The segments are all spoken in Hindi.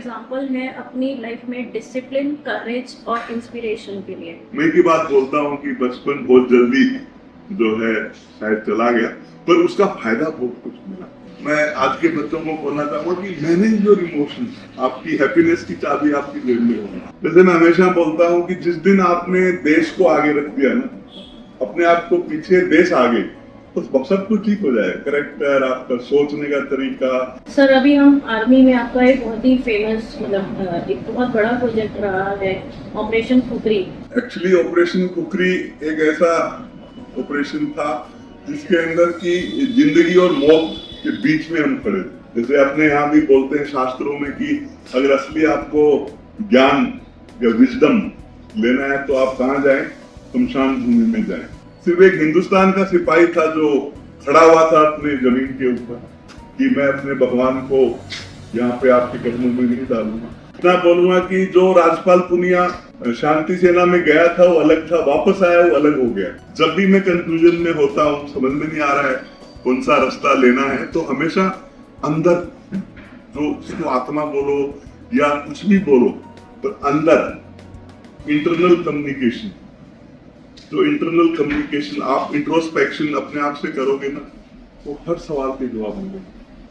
एग्जाम्पल है अपनी लाइफ में डिसिप्लिन, करेज और इंस्पिरेशन के लिए। मैं की बात बोलता हूँ कि बचपन बहुत जल्दी जो है शायद चला गया, पर उसका फायदा बहुत कुछ मिला। मैं आज के बच्चों को बोलना चाहूंगा कि मैनेज योर इमोशंस। आपकी हैप्पीनेस की चाबी आपकी जेब में होगी। जैसे मैं हमेशा बोलता हूँ कि जिस दिन आपने देश को आगे रख दिया ना, अपने आप को पीछे, देश आगे, तो सब कुछ ठीक हो जाए। करेक्टर, आपका सोचने का तरीका। सर, अभी हम आर्मी में आपका एक बहुत ही फेमस एक बहुत बड़ा प्रोजेक्ट रहा है, operation khukri. Actually operation khukri एक ऐसा ऑपरेशन था जिसके अंदर की जिंदगी और मौत के बीच में हम खड़े थे। जैसे अपने यहाँ भी बोलते हैं शास्त्रों में कि अगर असली आपको ज्ञान या विजडम लेना है तो आप कहाँ जाएं? शमशान भूमि में जाएं। सिर्फ एक हिंदुस्तान का सिपाही था जो खड़ा हुआ था अपने जमीन के ऊपर कि मैं अपने भगवान को यहाँ पे आपके कदमों में नहीं डालूंगा। इतना बोलूंगा कि जो राजपाल पुनिया शांति सेना में गया था वो अलग था, वापस आया वो अलग हो गया। जब भी मैं कंफ्यूजन में होता हूँ, समझ में नहीं आ रहा है कौन सा रास्ता लेना है, तो हमेशा अंदर, जो जिसको आत्मा बोलो या कुछ भी बोलो, पर अंदर इंटरनल कम्युनिकेशन, जो इंटरनल कम्युनिकेशन आप इंट्रोस्पेक्शन अपने आप से करोगे ना, तो हर सवाल के जवाब मिलेंगे।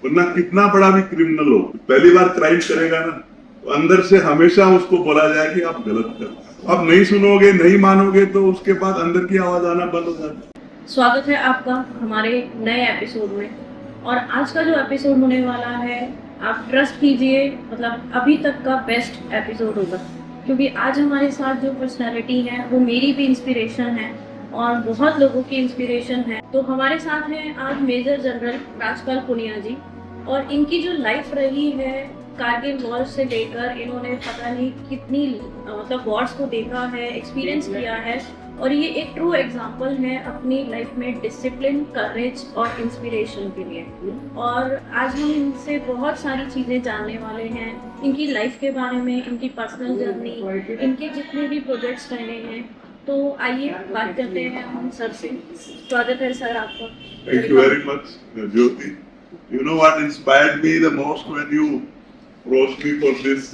वरना कितना बड़ा भी क्रिमिनल हो, पहली बार क्राइम करेगा ना, तो अंदर से हमेशा उसको बोला जाए कि आप गलत कर। आप नहीं सुनोगे, नहीं मानोगे, तो उसके बाद अंदर की आवाज आना बंद हो जाती है। स्वागत है आपका हमारे नए एपिसोड में। और आज का जो एपिसोड होने वाला है, आप ट्रस्ट कीजिए, मतलब अभी तक का बेस्ट एपिसोड होगा, क्योंकि आज हमारे साथ जो पर्सनैलिटी है वो मेरी भी इंस्पिरेशन है और बहुत लोगों की इंस्पिरेशन है। तो हमारे साथ हैं आज मेजर जनरल राजपाल पुनिया जी, और इनकी जो लाइफ रही है, कारगिल वॉर से लेकर इन्होंने पता नहीं कितनी मतलब वॉर्स को देखा है, एक्सपीरियंस किया है, और ये एक ट्रू एग्जाम्पल है अपनी लाइफ में डिसिप्लिन, करेज और इंस्पिरेशन के लिए। और आज हम इनसे बहुत सारी चीज़ें जानने वाले हैं, इनकी लाइफ के बारे में, इनकी पर्सनल जर्नी, इनके जितने भी प्रोजेक्ट्स रहे हैं। तो आइए बात करते हैं हम सर से। स्वागत है सर आपका। Thank you very much, Jyoti. You know what inspired me the most when you approached me for this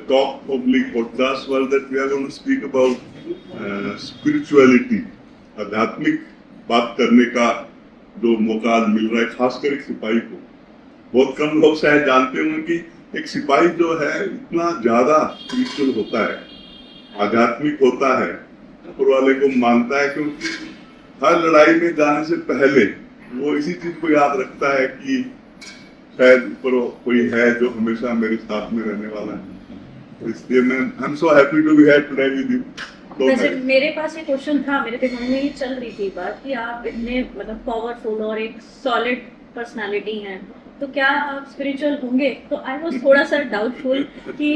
talk public podcast was that we are going to speak about spirituality, आध्यात्मिक बात करने का जो मौका मिल रहा है, खासकर एक सिपाही को। बहुत कम लोग शायद जानते होंगे कि एक सिपाही जो है इतना ज्यादा स्पिरिचुअल होता है, आध्यात्मिक होता है, ऊपर वाले को मानता है, क्योंकि हर लड़ाई में जाने से पहले वो इसी चीज को याद रखता है कि शायद ऊपर कोई है जो हमेशा मेरे साथ में रहने वाला है। तो इसलिए मैं I am so happy to be here today with you. वैसे मेरे पास एक क्वेश्चन था, मेरे दिमाग में ये चल रही थी बात कि आप इतने मतलब पावरफुल और एक सॉलिड पर्सनालिटी हैं, तो क्या आप स्पिरिचुअल होंगे? तो आई वाज थोड़ा सा डाउटफुल कि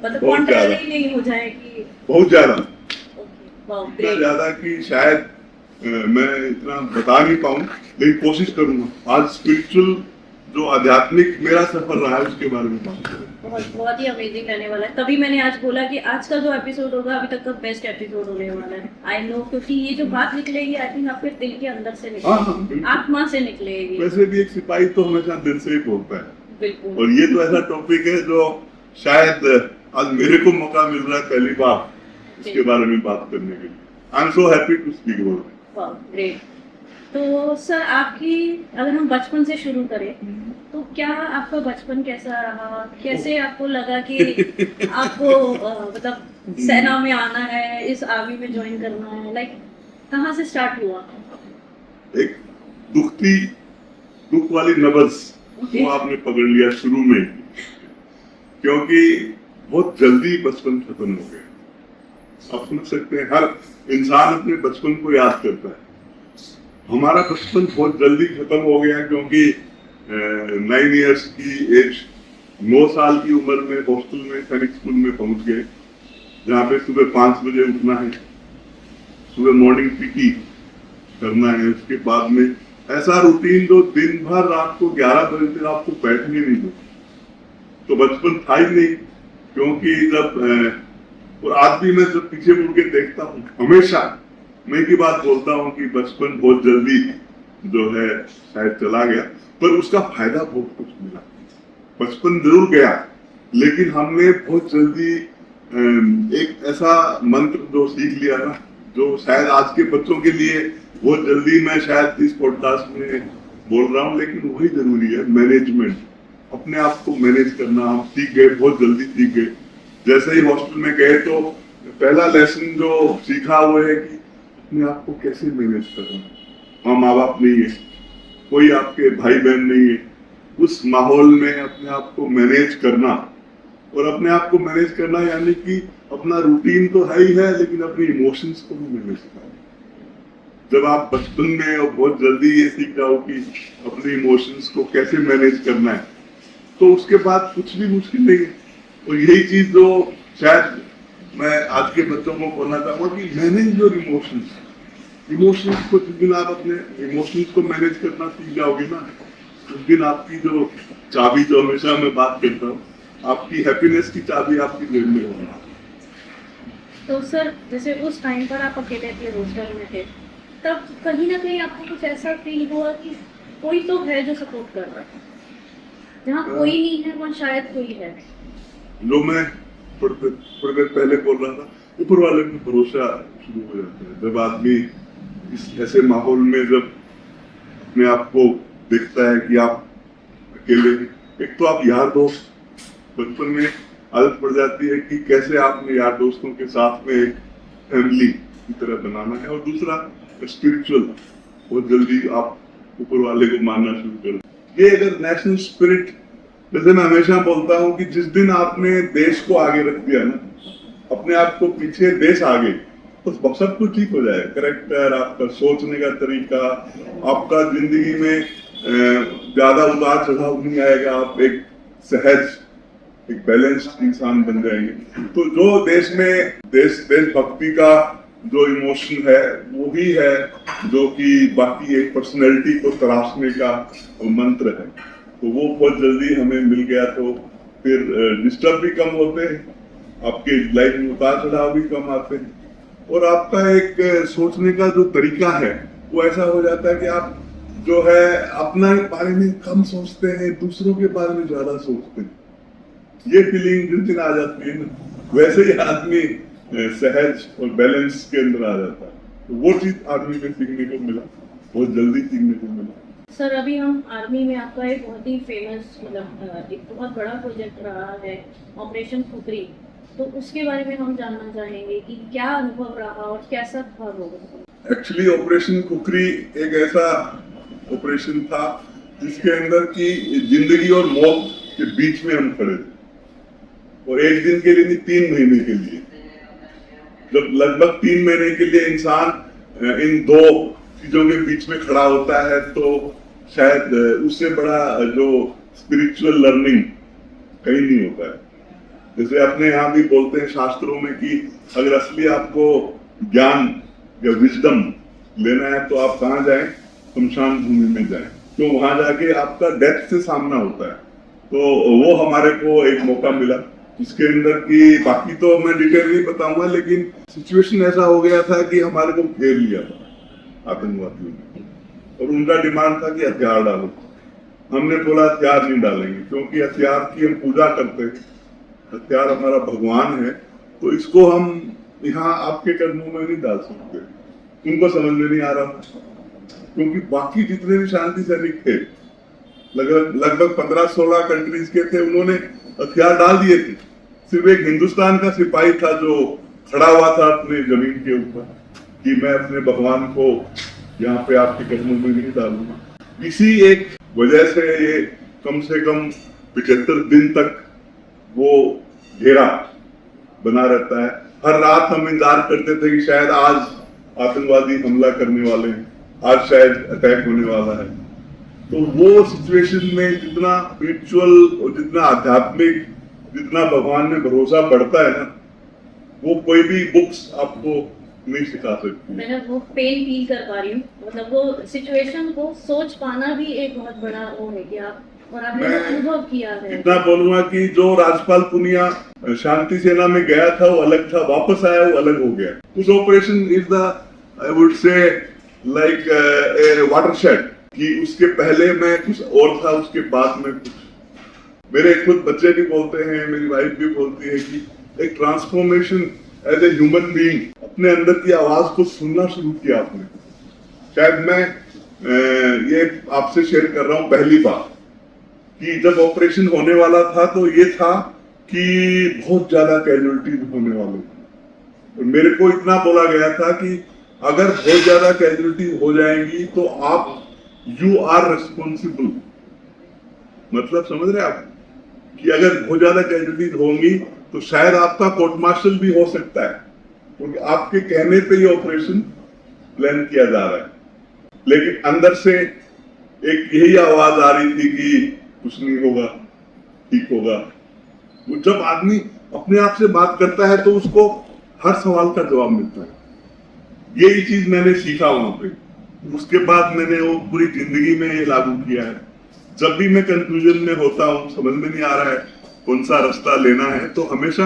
मतलब कॉन्ट्रैरी नहीं हो जाएगी। बहुत ज्यादा, वाओ, इतना ज्यादा कि शायद मैं इतना बता नहीं पाऊँ, लेकिन कोशिश करूंगा आज स्पिरिचुअल जो आध्यात्मिक मेरा सफर रहा है उसके बारे में बात करें। बहुत ही अमेजिंग रहने वाला है। तभी मैंने आज बोला कि आज का जो एपिसोड होगा अभी तक का बेस्ट एपिसोड होने वाला है। आई नो, क्योंकि ये जो बात निकलेगी आई थिंक आपके दिल के अंदर से निकलेगी, आत्मा से निकलेगी। वैसे भी एक सिपाही तो हमेशा दिल से ही बोलता है। बिल्कुल। और ये तो ऐसा टॉपिक है जो शायद आज मेरे को मौका मिल रहा है पहली बार इसके बारे में बात करने के लिए। I am so happy to speak about it. वाह, ग्रेट। तो सर, आपकी अगर हम बचपन से शुरू करें, तो क्या आपका बचपन कैसा रहा? कैसे आपको लगा कि आपको मतलब सेना में आना है, इस आर्मी में ज्वाइन करना है? लाइक कहाँ से स्टार्ट हुआ? एक दुख वाली नब्ज वो आपने पकड़ लिया शुरू में, क्योंकि बहुत जल्दी बचपन खत्म हो गया। आप समझ सकते हैं, हर इंसान अपने बचपन को याद करता है। हमारा बचपन बहुत जल्दी खत्म हो गया, क्योंकि 9 इयर्स की एज, 9 साल की उम्र में हॉस्टल में, सैनिक स्कूल में पहुंच गए, जहाँ पे सुबह 5 बजे उठना है, सुबह मॉर्निंग पीटी करना है, उसके बाद में ऐसा रूटीन जो दिन भर रात को 11 बजे तक आपको बैठने नहीं दो। तो बचपन था ही नहीं, क्योंकि जब और आज भी मैं जब पीछे मुड़ के देखता हूँ, हमेशा मैं की बात बोलता हूँ कि बचपन बहुत जल्दी जो है शायद चला गया, पर उसका फायदा बहुत कुछ मिला। बचपन जरूर गया, लेकिन हमने बहुत जल्दी एक ऐसा मंत्र जो सीख लिया ना, जो शायद आज के बच्चों के लिए बहुत जल्दी मैं शायद इस पॉडकास्ट में बोल रहा हूँ, लेकिन वही जरूरी है, मैनेजमेंट। अपने आप को मैनेज करना हम सीख गए, बहुत जल्दी सीख गए। जैसे ही हॉस्टल में गए तो पहला लेसन जो सीखा वो है कि अपने आप को कैसे मैनेज करना। वहाँ माँ बाप नहीं है, कोई आपके भाई बहन नहीं है, उस माहौल में अपने आप को मैनेज करना। और अपने आप को मैनेज करना यानी कि अपना रूटीन तो है ही है, लेकिन अपने इमोशंस को भी मैनेज करना। जब आप बचपन में और बहुत जल्दी ये सीख जाओ कि अपने इमोशंस को कैसे मैनेज करना है, तो उसके बाद कुछ भी मुश्किल नहीं है। और यही चीज जो शायद मैं आज के बच्चों को बोलना चाहूंगा कि मैनेज योर इमोशंस। इमोशंस को जिस दिन आप अपने इमोशंस को मैनेज करना सीख जाओगे ना, उस दिन आपकी जो चाबी, जो हमेशा मैं बात करता हूँ, आपकी हैप्पीनेस की चाबी आपकी जेब में होगी। तो सर जैसे उस टाइम पर आप अकेले थे, हॉस्टल में थे, तब कहीं ना कहीं आपको कुछ ऐसा फील हुआ कि कोई तो है जो सपोर्ट कर रहा है, जहाँ कोई नहीं है वहाँ शायद कोई है। जो मैं थोड़ी देर पहले बोल रहा था, ऊपर वाले में भरोसा शुरू हो जाता है जब आदमी इस ऐसे माहौल में जब अपने आप को देखता है कि आप अकेले। एक तो आप यार दोस्त, बचपन में आदत पड़ जाती है कि कैसे आपने यार दोस्तों के साथ में एक फैमिली की तरह बनाना है, और दूसरा स्पिरिचुअल, बहुत जल्दी आप ऊपर वाले को मानना शुरू कर। ये अगर नेशनल स्पिरिट, जैसे मैं हमेशा बोलता हूँ कि जिस दिन आपने देश को आगे रख दिया ना, अपने आप को पीछे, देश आगे, तो सब कुछ ठीक हो जाएगा। करेक्टर, आपका सोचने का तरीका, आपका जिंदगी में ज्यादा उतार चढ़ाव नहीं आएगा, आप एक सहज, एक बैलेंस्ड इंसान बन जाएंगे। तो जो देश में देशभक्ति का जो इमोशन है वो ही है जो कि बाकी एक पर्सनैलिटी को तराशने का मंत्र है। तो वो बहुत जल्दी हमें मिल गया, तो फिर डिस्टर्ब भी कम होते हैं, आपके लाइफ में उतार चढ़ाव भी कम आते हैं, और आपका एक सोचने का जो तरीका है वो ऐसा हो जाता है कि आप जो है अपना बारे में कम सोचते हैं, दूसरों के बारे में ज्यादा सोचते हैं। ये फीलिंग जिस दिन आ जाती है ना, वैसे ही आदमी सहज और बैलेंस के अंदर आ जाता है। तो वो चीज आदमी में सीखने को मिला, बहुत जल्दी सीखने को मिला। सर अभी हम आर्मी में आपका एक बहुत ही फेमस, मतलब एक बहुत बड़ा प्रोजेक्ट रहा है ऑपरेशन खुकरी, तो उसके बारे में हम जानना चाहेंगे कि क्या अनुभव रहा और कैसा था वो। एक्चुअली ऑपरेशन खुकरी एक ऐसा ऑपरेशन था जिसके अंदर की जिंदगी और मौत के बीच में हम खड़े थे, और एक दिन के लिए नहीं, 3 महीने के लिए। जब लगभग 3 महीने के लिए इंसान इन दो चीजों के बीच में खड़ा होता है, तो शायद उससे बड़ा जो स्पिरिचुअल लर्निंग कहीं नहीं होता है। जैसे अपने यहाँ भी बोलते हैं शास्त्रों में कि अगर असली आपको ज्ञान या विजडम लेना है तो आप कहाँ जाएं? शमशान भूमि में जाएं, तो वहां जाके आपका डेथ से सामना होता है। तो वो हमारे को एक मौका मिला, इसके अंदर की बाकी तो मैं डिटेल नहीं बताऊंगा, लेकिन सिचुएशन ऐसा हो गया था कि हमारे को घेर लिया था आतंकवादियों ने, और उनका डिमांड था कि हथियार डालो। हमने बोला हथियार नहीं डालेंगे, क्योंकि हथियार की हम पूजा करते हैं, हथियार हमारा भगवान है, तो इसको हम यहाँ आपके कदमों में नहीं डाल सकते। उनको समझ में नहीं आ रहा, क्योंकि बाकी जितने भी शांति सैनिक थे, लगभग 15-16 कंट्रीज के थे, उन्होंने हथियार डाल दिए थे। सिर्फ एक हिंदुस्तान का सिपाही था जो खड़ा हुआ था अपने जमीन के ऊपर कि मैं अपने भगवान को यहाँ पे आपके कदमों में नहीं डालूंगा। इसी एक वजह से ये कम से कम 75 दिन तक वो घेरा बना रहता है। हर रात हम इंतजार करते थे कि शायद आज आतंकवादी हमला करने वाले हैं, आज शायद अटैक होने वाला है। तो वो सिचुएशन में जितना स्पिरिचुअल और जितना आध्यात्मिक, जितना भगवान में भरोसा बढ़ता है ना, वो कोई भी बुक्स आपको नहीं सिखा सकती। मैं वो पेन फील कर पा रही हूँ, मतलब वो सिचुएशन को सोच पाना भी एक बहुत बड़ा वो है कि आप, और आपने वो अनुभव किया है। इतना बोलूंगा कि जो राजपाल पुनिया शांति सेना में गया था वो अलग था, वापस आया वो अलग हो गया। उस operation is the, I would say like a watershed, कि उसके पहले मैं कुछ और था, उसके बाद में कुछ मेरे खुद बच्चे भी बोलते हैं, मेरी वाइफ भी बोलती है कि एक transformation as a human being, अपने अंदर की आवाज को सुनना शुरू किया आपने। शायद मैं ये आपसे शेयर कर रहा हूँ पहली बार कि जब ऑपरेशन होने वाला था तो ये था कि बहुत ज्यादा कैजुअलिटीज होने वाले थे। और मेरे को इतना बोला गया था कि अगर बहुत ज्यादा कैजुअलिटीज हो जाएंगी तो आप यू आर रिस्पॉन्सिबल। मतलब समझ रहे आप कि अगर बहुत ज्यादा कैजुअलिटीज होंगी तो शायद आपका कोर्ट मार्शल भी हो सकता है, क्योंकि आपके कहने पे ये ऑपरेशन प्लान किया जा रहा है। लेकिन अंदर से एक यही आवाज आ रही थी कि कुछ नहीं होगा, ठीक होगा। वो जब आदमी अपने आप से बात करता है तो उसको हर सवाल का जवाब मिलता है। यही चीज मैंने सीखा वहां पे। उसके बाद मैंने वो पूरी जिंदगी में ये लागू किया है। जब भी मैं कंफ्यूजन में होता हूँ, समझ में नहीं आ रहा है कौन सा रास्ता लेना है, तो हमेशा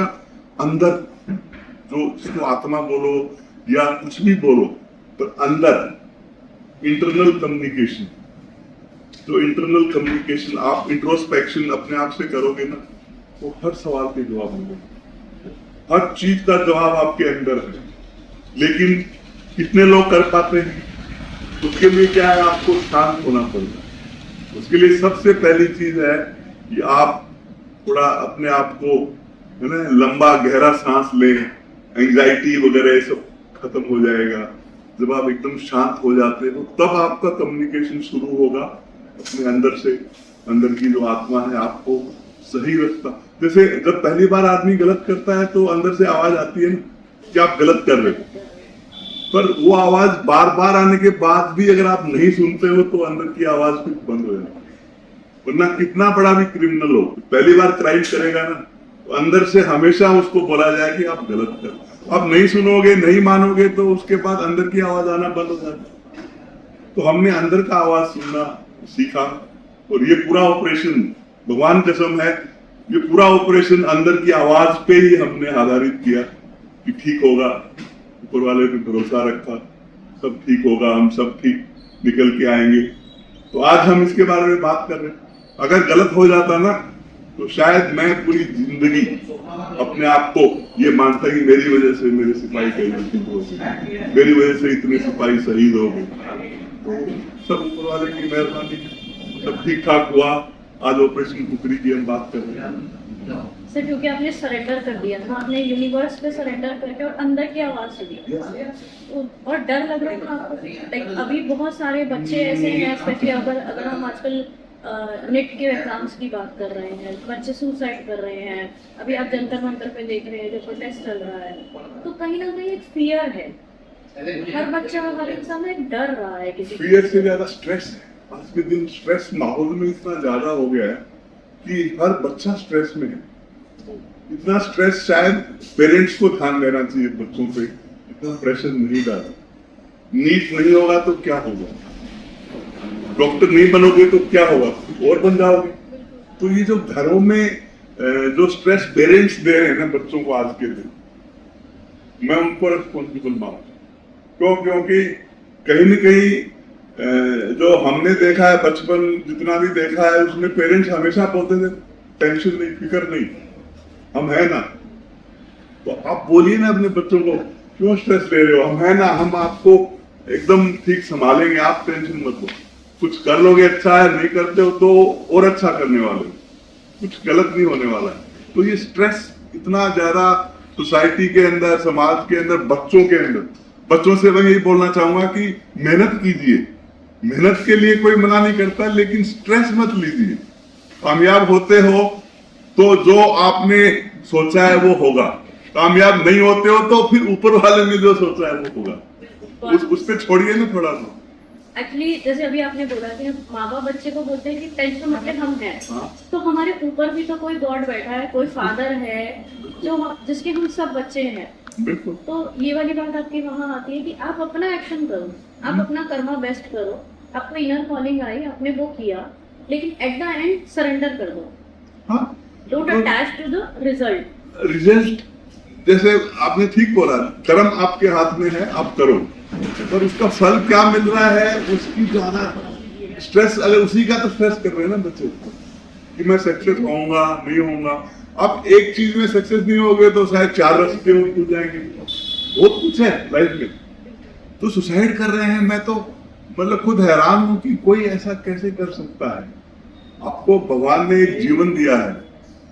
अंदर, जो इसको आत्मा बोलो या कुछ भी बोलो, पर अंदर इंटरनल कम्युनिकेशन, तो इंटरनल कम्युनिकेशन आप इंट्रोस्पेक्शन अपने आप से करोगे ना, तो हर सवाल के जवाब मिलेंगे, हर चीज का जवाब आपके अंदर है। लेकिन कितने लोग कर पाते हैं? उसके लिए क्या है, आपको शांत होना पड़ता है। उसके लिए सबसे पहली चीज है कि आप थोड़ा अपने आप को, है ना, लंबा गहरा सांस लें। एंजाइटी वगैरह ये सब खत्म हो जाएगा। जब आप एकदम शांत हो जाते हो तब आपका कम्युनिकेशन शुरू होगा अपने अंदर से। अंदर की जो आत्मा है आपको सही रास्ता, जैसे जब पहली बार आदमी गलत करता है तो अंदर से आवाज आती है ना कि आप गलत कर रहे हो, पर वो आवाज बार बार आने के बाद भी अगर आप नहीं सुनते हो तो अंदर की आवाज फिर बंद हो जाती है। वरना कितना बड़ा भी क्रिमिनल हो, पहली बार क्राइम करेगा ना, तो अंदर से हमेशा उसको बोला जाए कि आप गलत कर। आप नहीं सुनोगे, नहीं मानोगे, तो उसके बाद अंदर की आवाज आना बंद हो जाती। तो हमने अंदर का आवाज सुनना सीखा, और ये पूरा ऑपरेशन, भगवान कसम है, ये पूरा ऑपरेशन अंदर की आवाज पे ही हमने आधारित किया कि ठीक होगा। ऊपर वाले पे भरोसा रखा, सब ठीक होगा, हम सब ठीक निकल के आएंगे। तो आज हम इसके बारे में बात कर रहे हैं। अगर गलत हो जाता ना, तो शायद मैं पूरी जिंदगी अपने आप को ये मानता कि मेरी वजह से मेरे सिपाही कैजुअलिटी हो गई, मेरी वजह से इतने सिपाही शहीद हो गए। तो सब ऊपर वाले की मेहरबानी, सब ठीक ठाक हुआ। आज ऑपरेशन कुकरी की हम बात कर रहे हैं सर, क्योंकि आपने सरेंडर कर दिया था, आपने यूनिवर्स पे सरेंडर करके और अंदर की आवाज सुनी, और डर लग रहा था आपको। लाइक अभी बहुत सारे बच्चे ऐसे हैं, स्पेशली अगर हम आजकल नेट के एग्जाम्स की बात कर रहे हैं, बच्चे सुसाइड कर रहे हैं। अभी आप जंतर मंतर पे देख रहे हैं जो प्रोटेस्ट चल रहा है, तो कहीं ना कहीं एक फियर है। हर बच्चा, हर इंसान में डर रहा है किसी फियर से ज्यादा स्ट्रेस है। आज के दिन स्ट्रेस माहौल में इतना ज्यादा हो गया है कि हर बच्चा स्ट्रेस में है। इतना स्ट्रेस शायद पेरेंट्स को ध्यान देना चाहिए बच्चों पे, इतना प्रेशर नहीं डालना। नीट नहीं होगा तो क्या होगा, डॉक्टर नहीं बनोगे तो क्या होगा, और बन जाओगे। तो ये जो घरों में जो स्ट्रेस पेरेंट्स दे रहे हैं ना बच्चों को आज के दिन, मैं उनको रिस्पॉन्सिबल मानता हूँ। क्योंकि कहीं न कहीं जो हमने देखा है, बचपन जितना भी देखा है, उसमें पेरेंट्स हमेशा बोलते थे टेंशन नहीं, फिक्र नहीं, हम है ना। तो आप बोलिए ना अपने बच्चों को, क्यों स्ट्रेस ले रहे हो, हम है ना, हम आपको एकदम ठीक संभालेंगे, आप टेंशन मत लो। कुछ कर लोगे अच्छा है, नहीं करते हो तो और अच्छा करने वाले हो, कुछ गलत नहीं होने वाला है। तो ये स्ट्रेस इतना ज्यादा सोसाइटी के अंदर, समाज के अंदर, बच्चों के अंदर, बच्चों से मैं यही बोलना चाहूंगा कि मेहनत कीजिए। मेहनत के लिए कोई मना नहीं करता, लेकिन स्ट्रेस मत लीजिए। कामयाब होते हो तो जो आपने सोचा है वो होगा, कामयाब नहीं होते हो तो फिर ऊपर वाले ने जो सोचा है वो होगा। उस पे छोड़िए ना थोड़ा सा। एक्चुअली जैसे अभी आपने बोला कि माँ बाप बच्चे को बोलते हैं कि टेंशन मतलब हम हैं, तो हमारे ऊपर भी तो कोई गॉड बैठा है, कोई फादर है जो जिसके हम सब बच्चे हैं। बिल्कुल। तो ये वाली बात आपकी वहाँ आती है कि आप अपना एक्शन करो, आप अपना कर्मा बेस्ट करो, आपको इनर कॉलिंग आई, आपने वो किया, लेकिन एट द एंड सरेंडर कर दो। Don't attach to the result. जैसे आपने ठीक बोला, कर्म आपके हाथ में है, आप करो, पर उसका फल क्या मिल रहा है उसकी ज्यादा स्ट्रेस, अगर उसी का तो स्ट्रेस कर रहे हैं ना बच्चे। कि मैं सक्सेस होऊंगा नहीं होऊंगा। अब एक चीज में सक्सेस नहीं हो गए तो शायद 4 रास्ते में खुल जाएंगे, बहुत कुछ है लाइफ में। तो सुसाइड कर रहे हैं, मैं तो मतलब खुद हैरान हूं कि कोई ऐसा कैसे कर सकता है। आपको भगवान ने एक जीवन दिया है,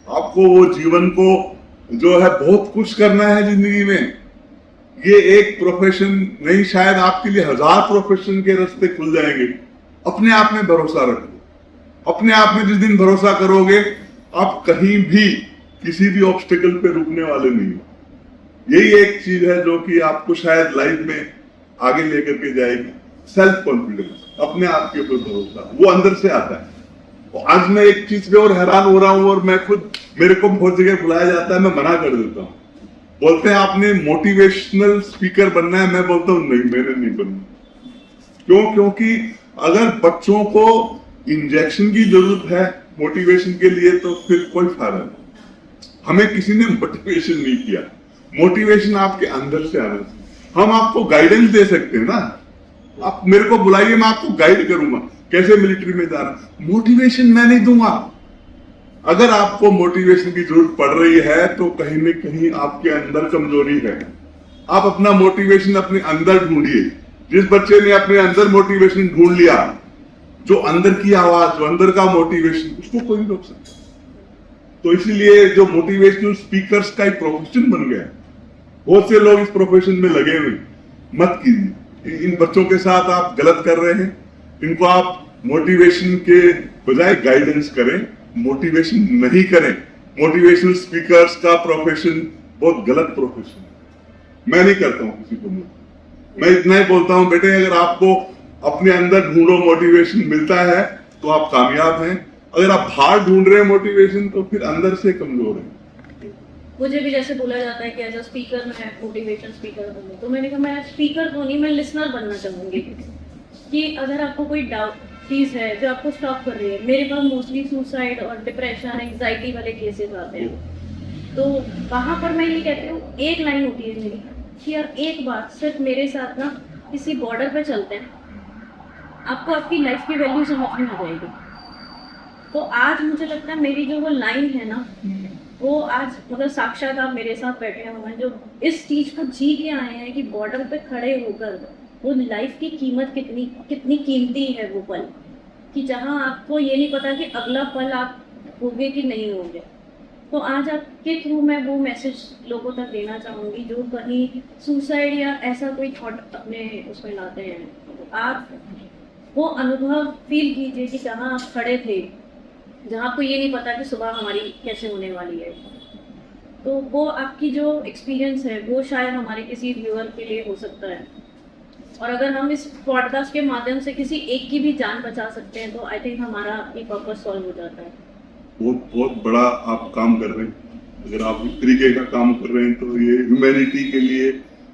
आपको वो जीवन को जो है बहुत कुछ करना है जिंदगी में। ये एक प्रोफेशन नहीं, शायद आपके लिए 1000 प्रोफेशन के रास्ते खुल जाएंगे। अपने आप में भरोसा रखो, अपने आप में जिस दिन भरोसा करोगे आप कहीं भी किसी भी ऑब्स्टिकल पे रुकने वाले नहीं हो। यही एक चीज है जो कि आपको शायद लाइफ में आगे लेकर के जाएगी। सेल्फ कॉन्फिडेंस, अपने आप के ऊपर भरोसा, वो अंदर से आता है। तो आज मैं एक चीज पे और हैरान हो रहा हूं, और मैं खुद, मेरे को बहुत जगह बुलाया जाता है, मैं मना कर देता हूँ। बोलते हैं आपने मोटिवेशनल स्पीकर बनना है, मैं बोलता हूँ नहीं, मैंने नहीं बनना। क्यों? क्योंकि अगर बच्चों को इंजेक्शन की जरूरत है मोटिवेशन के लिए तो फिर कोई फायदा नहीं। हमें किसी ने मोटिवेशन नहीं किया, मोटिवेशन आपके अंदर से आना चाहिए। हम आपको गाइडेंस दे सकते हैं ना, आप मेरे को बुलाइए, मैं आपको गाइड करूंगा कैसे मिलिट्री में जाना। मोटिवेशन मैं नहीं दूंगा। अगर आपको मोटिवेशन की जरूरत पड़ रही है तो कहीं न कहीं आपके अंदर कमजोरी है। आप अपना मोटिवेशन अपने अंदर ढूंढिए। जिस बच्चे ने अपने अंदर मोटिवेशन ढूंढ लिया, जो अंदर की आवाज, जो अंदर का मोटिवेशन, उसको कोई नहीं रोक सकता। तो इसीलिए जो मोटिवेशनल स्पीकर्स का एक प्रोफेशन बन गया है, बहुत से लोग इस प्रोफेशन में लगे हुए। मत कीजिए, इन बच्चों के साथ आप गलत कर रहे हैं। इनको आप मोटिवेशन के बजाय गाइडेंस करें, मोटिवेशन नहीं करें। मोटिवेशनल स्पीकर्स का प्रोफेशन बहुत गलत प्रोफेशन है। मैं नहीं करता हूं किसी को। मैं इतना ही बोलता हूं, बेटे अगर आपको अपने अंदर ढूंढो मोटिवेशन मिलता है तो आप कामयाब हैं। अगर आप बाहर ढूंढ रहे हैं मोटिवेशन तो फिर अंदर से कमजोर है। मुझे भी जैसे बोला जाता है कि एज अ स्पीकर मैं मोटिवेशन स्पीकर बनूं, तो मैंने कहा मैं स्पीकर तो नहीं, मैं लिसनर बनना चाहूंगी। कि अगर आपको कोई डाउट चीज़ है जो आपको स्टॉप कर रही है, मेरे पास मोस्टली सुसाइड और डिप्रेशन, एंग्जाइटी वाले केसेस आते हैं, तो वहाँ पर मैं ये कहती हूँ, एक लाइन होती है मेरी कि यार एक बात सिर्फ मेरे साथ ना किसी बॉर्डर पे चलते हैं, आपको आपकी लाइफ की वैल्यू समझ में आ जाएगी। तो आज मुझे लगता है मेरी जो वो लाइन है ना, वो आज मतलब साक्षात आप मेरे साथ बैठे हुए हैं जो इस चीज को जी के आए हैं कि बॉर्डर पे खड़े होकर वो लाइफ की कीमत कितनी कितनी कीमती है वो पल, कि जहाँ आपको ये नहीं पता कि अगला पल आप होगे कि नहीं होगे। तो आज आपके थ्रू मैं वो मैसेज लोगों तक देना चाहूँगी जो कहीं सुसाइड या ऐसा कोई थॉट अपने उसमें लाते हैं। आप वो अनुभव फील कीजिए कि जहाँ आप खड़े थे, जहाँ आपको ये नहीं पता कि सुबह हमारी कैसे होने वाली है। तो वो आपकी जो एक्सपीरियंस है वो शायद हमारे किसी व्यूअर के लिए हो सकता है, और अगर हम इस पॉडकास्ट के माध्यम से किसी एक की भी जान बचा सकते हैं तो आई थिंक हमारा ये पर्पस सॉल्व हो जाता है। बहुत बहुत बड़ा आप काम कर रहे हैं। अगर आप इस तरीके का काम कर रहे हैं तो ये ह्यूमैनिटी के लिए,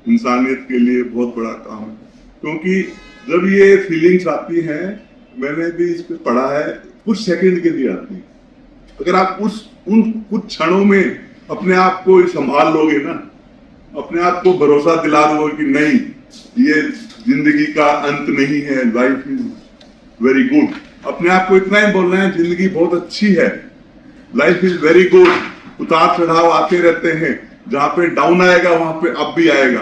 इंसानियत के लिए बहुत बड़ा काम है। क्योंकि जब ये फीलिंग्स आती हैं, मैंने भी इस पे पढ़ा है, कुछ सेकंड के लिए आती है। अगर आप उन कुछ क्षणों में अपने आप को संभाल लोगे ना, अपने आप को भरोसा दिला दोगे कि नहीं, ये जिंदगी का अंत नहीं है, लाइफ इज वेरी गुड। अपने आप को इतना ही बोलना है, जिंदगी बहुत अच्छी है, लाइफ इज वेरी गुड। उतार चढ़ाव आते रहते हैं, जहाँ पे डाउन आएगा वहां पे अप भी आएगा,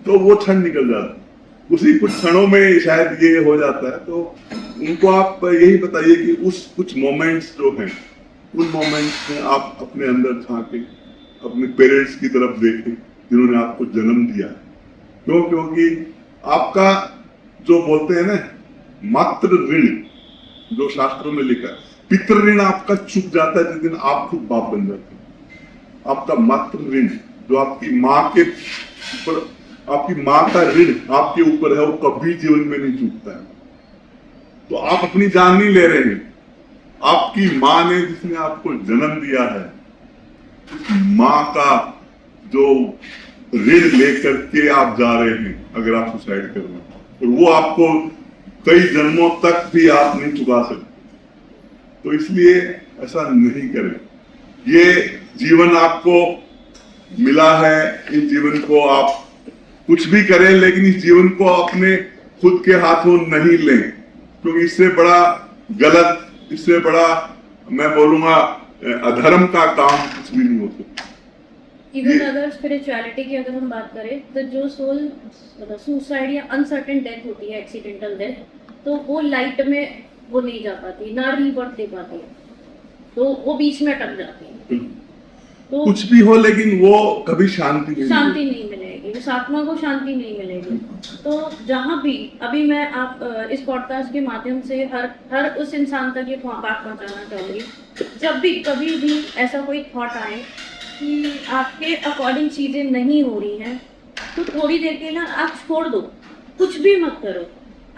तो वो क्षण निकल जाता है। उसी कुछ क्षणों में शायद ये हो जाता है। तो उनको आप यही बताइए कि उस कुछ मोमेंट्स जो हैं, उन मोमेंट्स में आप अपने अंदर झांके, अपने पेरेंट्स की तरफ देखें जिन्होंने आपको जन्म दिया है। क्यों? क्योंकि आपका जो बोलते हैं ना मातृ ऋण, जो शास्त्रों में लिखा है, पितृ ऋण आपका चुक जाता है जिस दिन आप खुद बाप बन जाते हैं। आपका मातृ ऋण जो आपकी माँ के ऊपर, आपकी माँ का ऋण आपके ऊपर है, वो कभी जीवन में नहीं चूकता है। तो आप अपनी जान नहीं ले रहे हैं, आपकी माँ ने जिसने आपको जन्म दिया है, माँ का जो ऋण लेकर के आप जा रहे हैं अगर आप सुसाइड कर रहे हैं, तो वो आपको कई जन्मों तक भी आप नहीं चुका सकते। तो इसलिए ऐसा नहीं करें। ये जीवन आपको मिला है, इस जीवन को आप कुछ भी करें, लेकिन इस जीवन को अपने खुद के हाथों नहीं लें, क्योंकि इससे बड़ा गलत, इससे बड़ा मैं बोलूंगा अधर्म का काम कुछ भी नहीं हो सकता। इवन अगर स्पिरिचुअलिटी की अगर हम बात करें तो जो सोल मतलब सुसाइड या अनसर्टेन डेथ होती है, एक्सीडेंटल डेथ, तो वो लाइट में वो नहीं जा पाती, ना रीबर्थ दे पाती है, तो वो बीच में अटक जाती है। तो कुछ भी हो लेकिन वो कभी शांति नहीं शांति नहीं मिलेगी, उस आत्मा को शांति नहीं मिलेगी। तो जहाँ भी अभी मैं आप इस पॉडकास्ट के माध्यम से हर उस इंसान तक ये बात पहुँचाना चाहूँगी, जब भी कभी भी ऐसा कोई थॉट आए कि आपके अकॉर्डिंग चीज़ें नहीं हो रही हैं, तो थोड़ी देर के ना आप छोड़ दो, कुछ भी मत करो,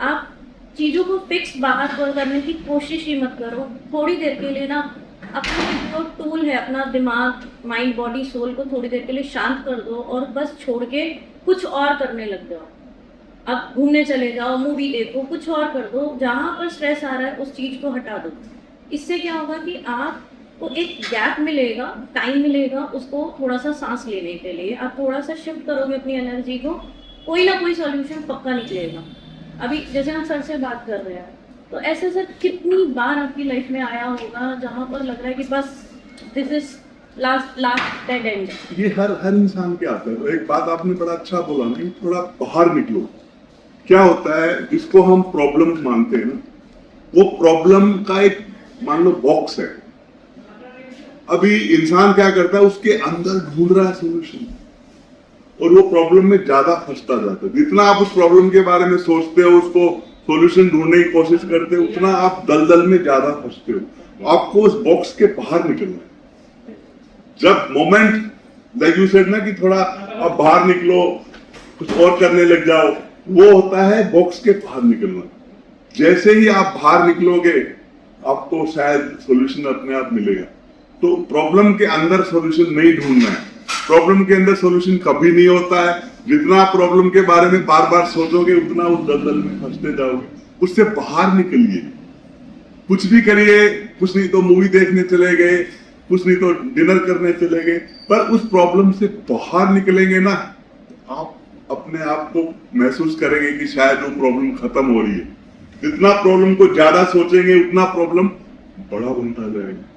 आप चीज़ों को फिक्स बाहर करने की कोशिश ही मत करो। थोड़ी देर के लिए ना अपना जो टूल है, अपना दिमाग, माइंड, बॉडी, सोल को थोड़ी देर के लिए शांत कर दो और बस छोड़ के कुछ और करने लग जाओ। अब घूमने चले जाओ, मूवी देखो, कुछ और कर दो, जहाँ पर स्ट्रेस आ रहा है उस चीज़ को हटा दो। इससे क्या होगा कि आपको एक गैप मिलेगा, टाइम मिलेगा उसको थोड़ा सा सांस लेने के लिए। आप थोड़ा सा शिफ्ट करोगे अपनी एनर्जी को, कोई ना कोई सॉल्यूशन पक्का निकलेगा। अभी जैसे हम सर से बात कर रहे हैं, तो ऐसे सर कितनी बार आपकी लाइफ में आया होगा जहाँ पर लग रहा है कि बस this is last dead and. ये हर इंसान के आता है। तो एक बात आपने बड़ा अच्छा बोला नहीं, थोड़ा बाहर निकलो। क्या होता है, जिसको हम प्रॉब्लम मानते हैं ना, वो प्रॉब्लम का एक मान लो बॉक्स है। अभी इंसान क्या करता है, उसके अंदर ढूंढ रहा है सोल्यूशन, और वो प्रॉब्लम में ज्यादा फंसता जाता है। जितना आप उस प्रॉब्लम के बारे में सोचते हो, उसको सॉल्यूशन ढूंढने की कोशिश करते हो, उतना आप दलदल में ज्यादा फंसते हो। आपको उस बॉक्स के बाहर निकलना है। जब मोमेंट लाइक यू सेड ना कि थोड़ा आप बाहर निकलो, कुछ और करने लग जाओ, वो होता है बॉक्स के बाहर निकलना। जैसे ही आप बाहर निकलोगे, आपको शायद सॉल्यूशन अपने आप मिलेगा। तो प्रॉब्लम के अंदर सॉल्यूशन नहीं ढूंढना है। प्रॉब्लम के अंदर सॉल्यूशन कभी नहीं होता है। जितना आप प्रॉब्लम के बारे में बार बार सोचोगे, उतना उस दलदल में फंसते जाओगे। उससे बाहर निकलिए, कुछ भी करिए। कुछ नहीं तो मूवी देखने चले गए, कुछ नहीं तो डिनर करने चले गए, पर उस प्रॉब्लम से बाहर निकलेंगे ना, आप अपने आप को महसूस करेंगे कि शायद वो प्रॉब्लम खत्म हो रही है। जितना प्रॉब्लम को ज्यादा सोचेंगे, उतना प्रॉब्लम बड़ा बनता जाएगा।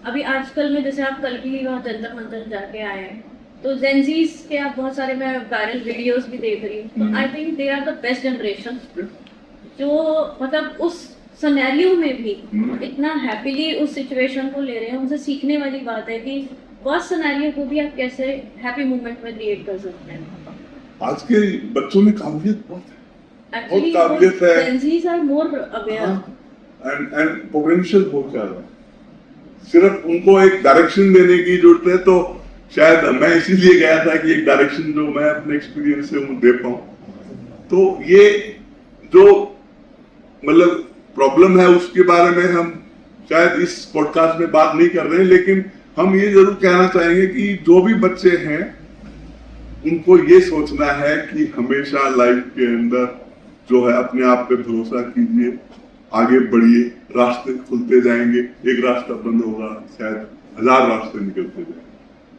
अभी आजकल में जैसे आप कल भी वहाँ जंतर मंतर जाके आए हैं, तो जेंजीज के आप बहुत सारे मैं वायरल वीडियोस भी देख रही हूँ, तो I think they are the best generation, जो मतलब उस सिनेरियो में भी इतना हैप्पीली उस सिचुएशन को ले रहे हैं। उनसे सीखने वाली बात है कि वर्स्ट सिनेरियो को भी आप कैसे हैप्पी मोमेंट में क्रिएट कर सकते हैं। आज के बच्चों में काबिलियत बहुत है, एक्चुअली बहुत काबिलियत है, Gen Zs are more aware and potential बहुत ज्यादा है। सिर्फ उनको एक डायरेक्शन देने की जरूरत है। तो शायद मैं इसीलिए गया था कि एक डायरेक्शन जो मैं अपने एक्सपीरियंस से दे पाऊं। तो ये जो मतलब प्रॉब्लम है, उसके बारे में हम शायद इस पॉडकास्ट में बात नहीं कर रहे हैं, लेकिन हम ये जरूर कहना चाहेंगे कि जो भी बच्चे हैं, उनको ये सोचना है कि हमेशा लाइफ के अंदर जो है अपने आप पे भरोसा कीजिए, आगे बढ़िए, रास्ते खुलते जाएंगे। एक रास्ता बंद होगा, शायद 1000 रास्ते निकलते जाएंगे,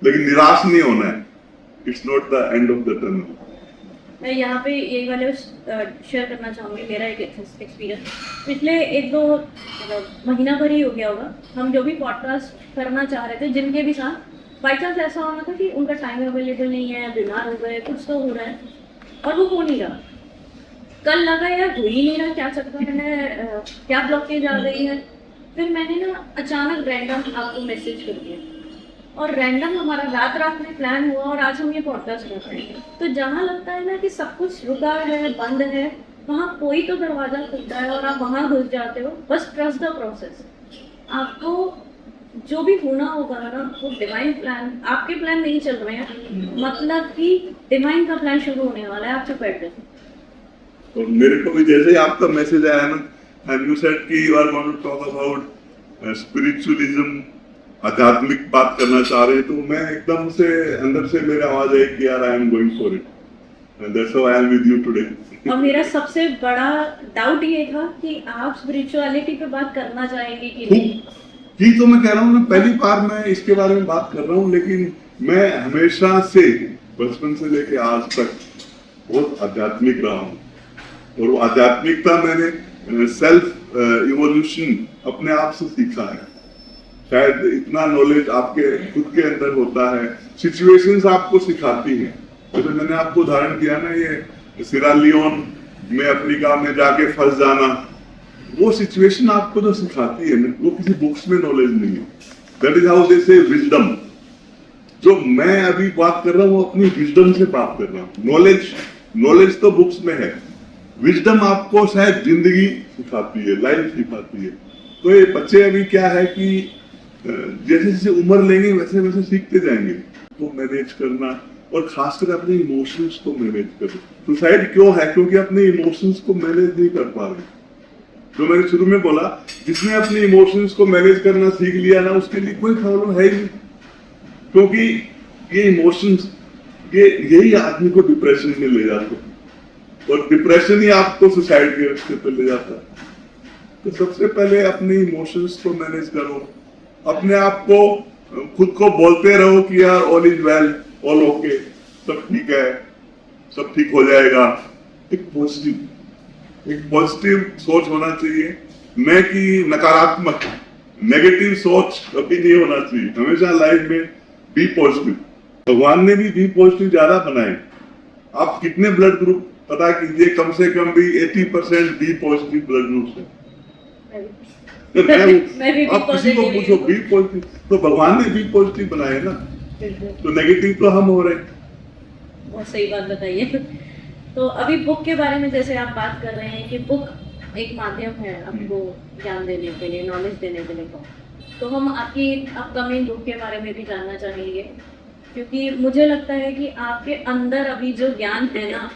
लेकिन निराश नहीं होना है। It's not the end of the tunnel. मैं यहाँ पे यही वाले शेयर करना चाहूँगी मेरा एक एक्सपीरियंस। पिछले 1-2 महीना भर ही हो गया होगा, हम जो भी पॉडकास्ट करना चाह रहे थे जिनके भी साथ, बाई चांस ऐसा होना था कि उनका टाइम अवेलेबल नहीं है, बीमार हो गए, कुछ तो हो रहा है और वो हो नहीं रहा। कल लगा यार हो ही नहीं रहा, क्या चक्कर है, क्या ब्लॉकेज आ गई है। फिर मैंने ना अचानक रैंडम आपको मैसेज कर दिया, और रैंडम हमारा रात में प्लान हुआ और आज हम ये पॉडकास्ट कर रहे हैं। तो जहाँ लगता है ना कि सब कुछ रुका है, बंद है, वहाँ कोई तो दरवाजा खुलता है और आप वहाँ घुस जाते हो। बस ट्रस्ट द प्रोसेस। आपको जो भी होना होगा ना, वो डिवाइन प्लान, आपके प्लान नहीं चल रहे हैं, मतलब कि डिवाइन का प्लान शुरू होने वाला है। आप चुप बैठे। तो मेरे को भी जैसे ही आपका मैसेज आया ना, एंड यू सेड कि you are going to talk about spiritualism, आध्यात्मिक बात करना चाह रहे, तो मैं एकदम से अंदर से मेरी आवाज आई कि यार आई am going for it, and that's how I am with you today. और मेरा सबसे बड़ा डाउट ये था कि आप स्पिरिचुअलिटी पे बात करना चाहेंगे कि नहीं। जी, तो मैं कह रहा हूँ, पहली बार मैं इसके बारे में बात कर रहा हूँ, लेकिन मैं हमेशा से बचपन से लेके आज तक बहुत आध्यात्मिक रहा हूँ। और वो आध्यात्मिकता मैंने सेल्फ इवोल्यूशन अपने आप से सीखा है। शायद इतना नॉलेज आपके खुद के अंदर होता है, सिचुएशंस आपको सिखाती है। जैसे मैंने आपको उदाहरण दिया ना, ये सिरालियोन में अफ्रीका में जाके फंस जाना, वो सिचुएशन आपको जो सिखाती है, वो किसी बुक्स में नॉलेज नहीं है। दैट इज हाउ दे से विजडम। जो मैं अभी बात कर रहा हूँ वो अपनी विजडम से बात कर रहा हूँ। नॉलेज तो बुक्स में है, विजडम आपको शायद जिंदगी सिखाती है, लाइफ सिखाती है। तो ये बच्चे अभी क्या है कि जैसे जैसे उम्र लेंगे वैसे वैसे सीखते जाएंगे तो मैनेज करना, और खासकर अपने इमोशंस को मैनेज करना। सुसाइड क्यों है? क्योंकि अपने इमोशंस को मैनेज नहीं कर पा रहे। जो मैंने शुरू में बोला, जिसने अपने इमोशंस को मैनेज करना सीख लिया ना, उसके लिए कोई प्रॉब्लम है ही नहीं। क्योंकि ये इमोशंस, यही आदमी को डिप्रेशन में ले जाते हैं, और डिप्रेशन ही आपको सुसाइड के रास्ते पे ले जाता है। तो सबसे पहले अपने इमोशंस को मैनेज करो, अपने आप को खुद को बोलते रहो कि यार all is well, all okay, सब ठीक है, सब ठीक हो जाएगा। एक पॉजिटिव सोच होना चाहिए, न कि नकारात्मक, नेगेटिव सोच कभी नहीं होना चाहिए। हमेशा लाइफ में बी पॉजिटिव। भगवान ने भी बी पॉजिटिव ज्यादा बनाए। आप कितने ब्लड ग्रुप पता कीजिए, कम से कम भी 80% बी पॉजिटिव ब्लड ग्रुप है। आप किसी को पूछो बी पॉजिटिव, तो भगवान ने बी पॉजिटिव बनाए ना, तो नेगेटिव तो हम हो रहे हैं। बहुत सही बात बताइए। तो अभी बुक के बारे में जैसे आप बात कर रहे हैं कि बुक एक माध्यम है आपको ज्ञान देने के लिए, नॉलेज देने के लिए, तो हम आपकी अपकमिंग बुक के बारे में भी जानना चाहेंगे, क्योंकि मुझे लगता है कि आपके अंदर अभी जो ज्ञान है ना,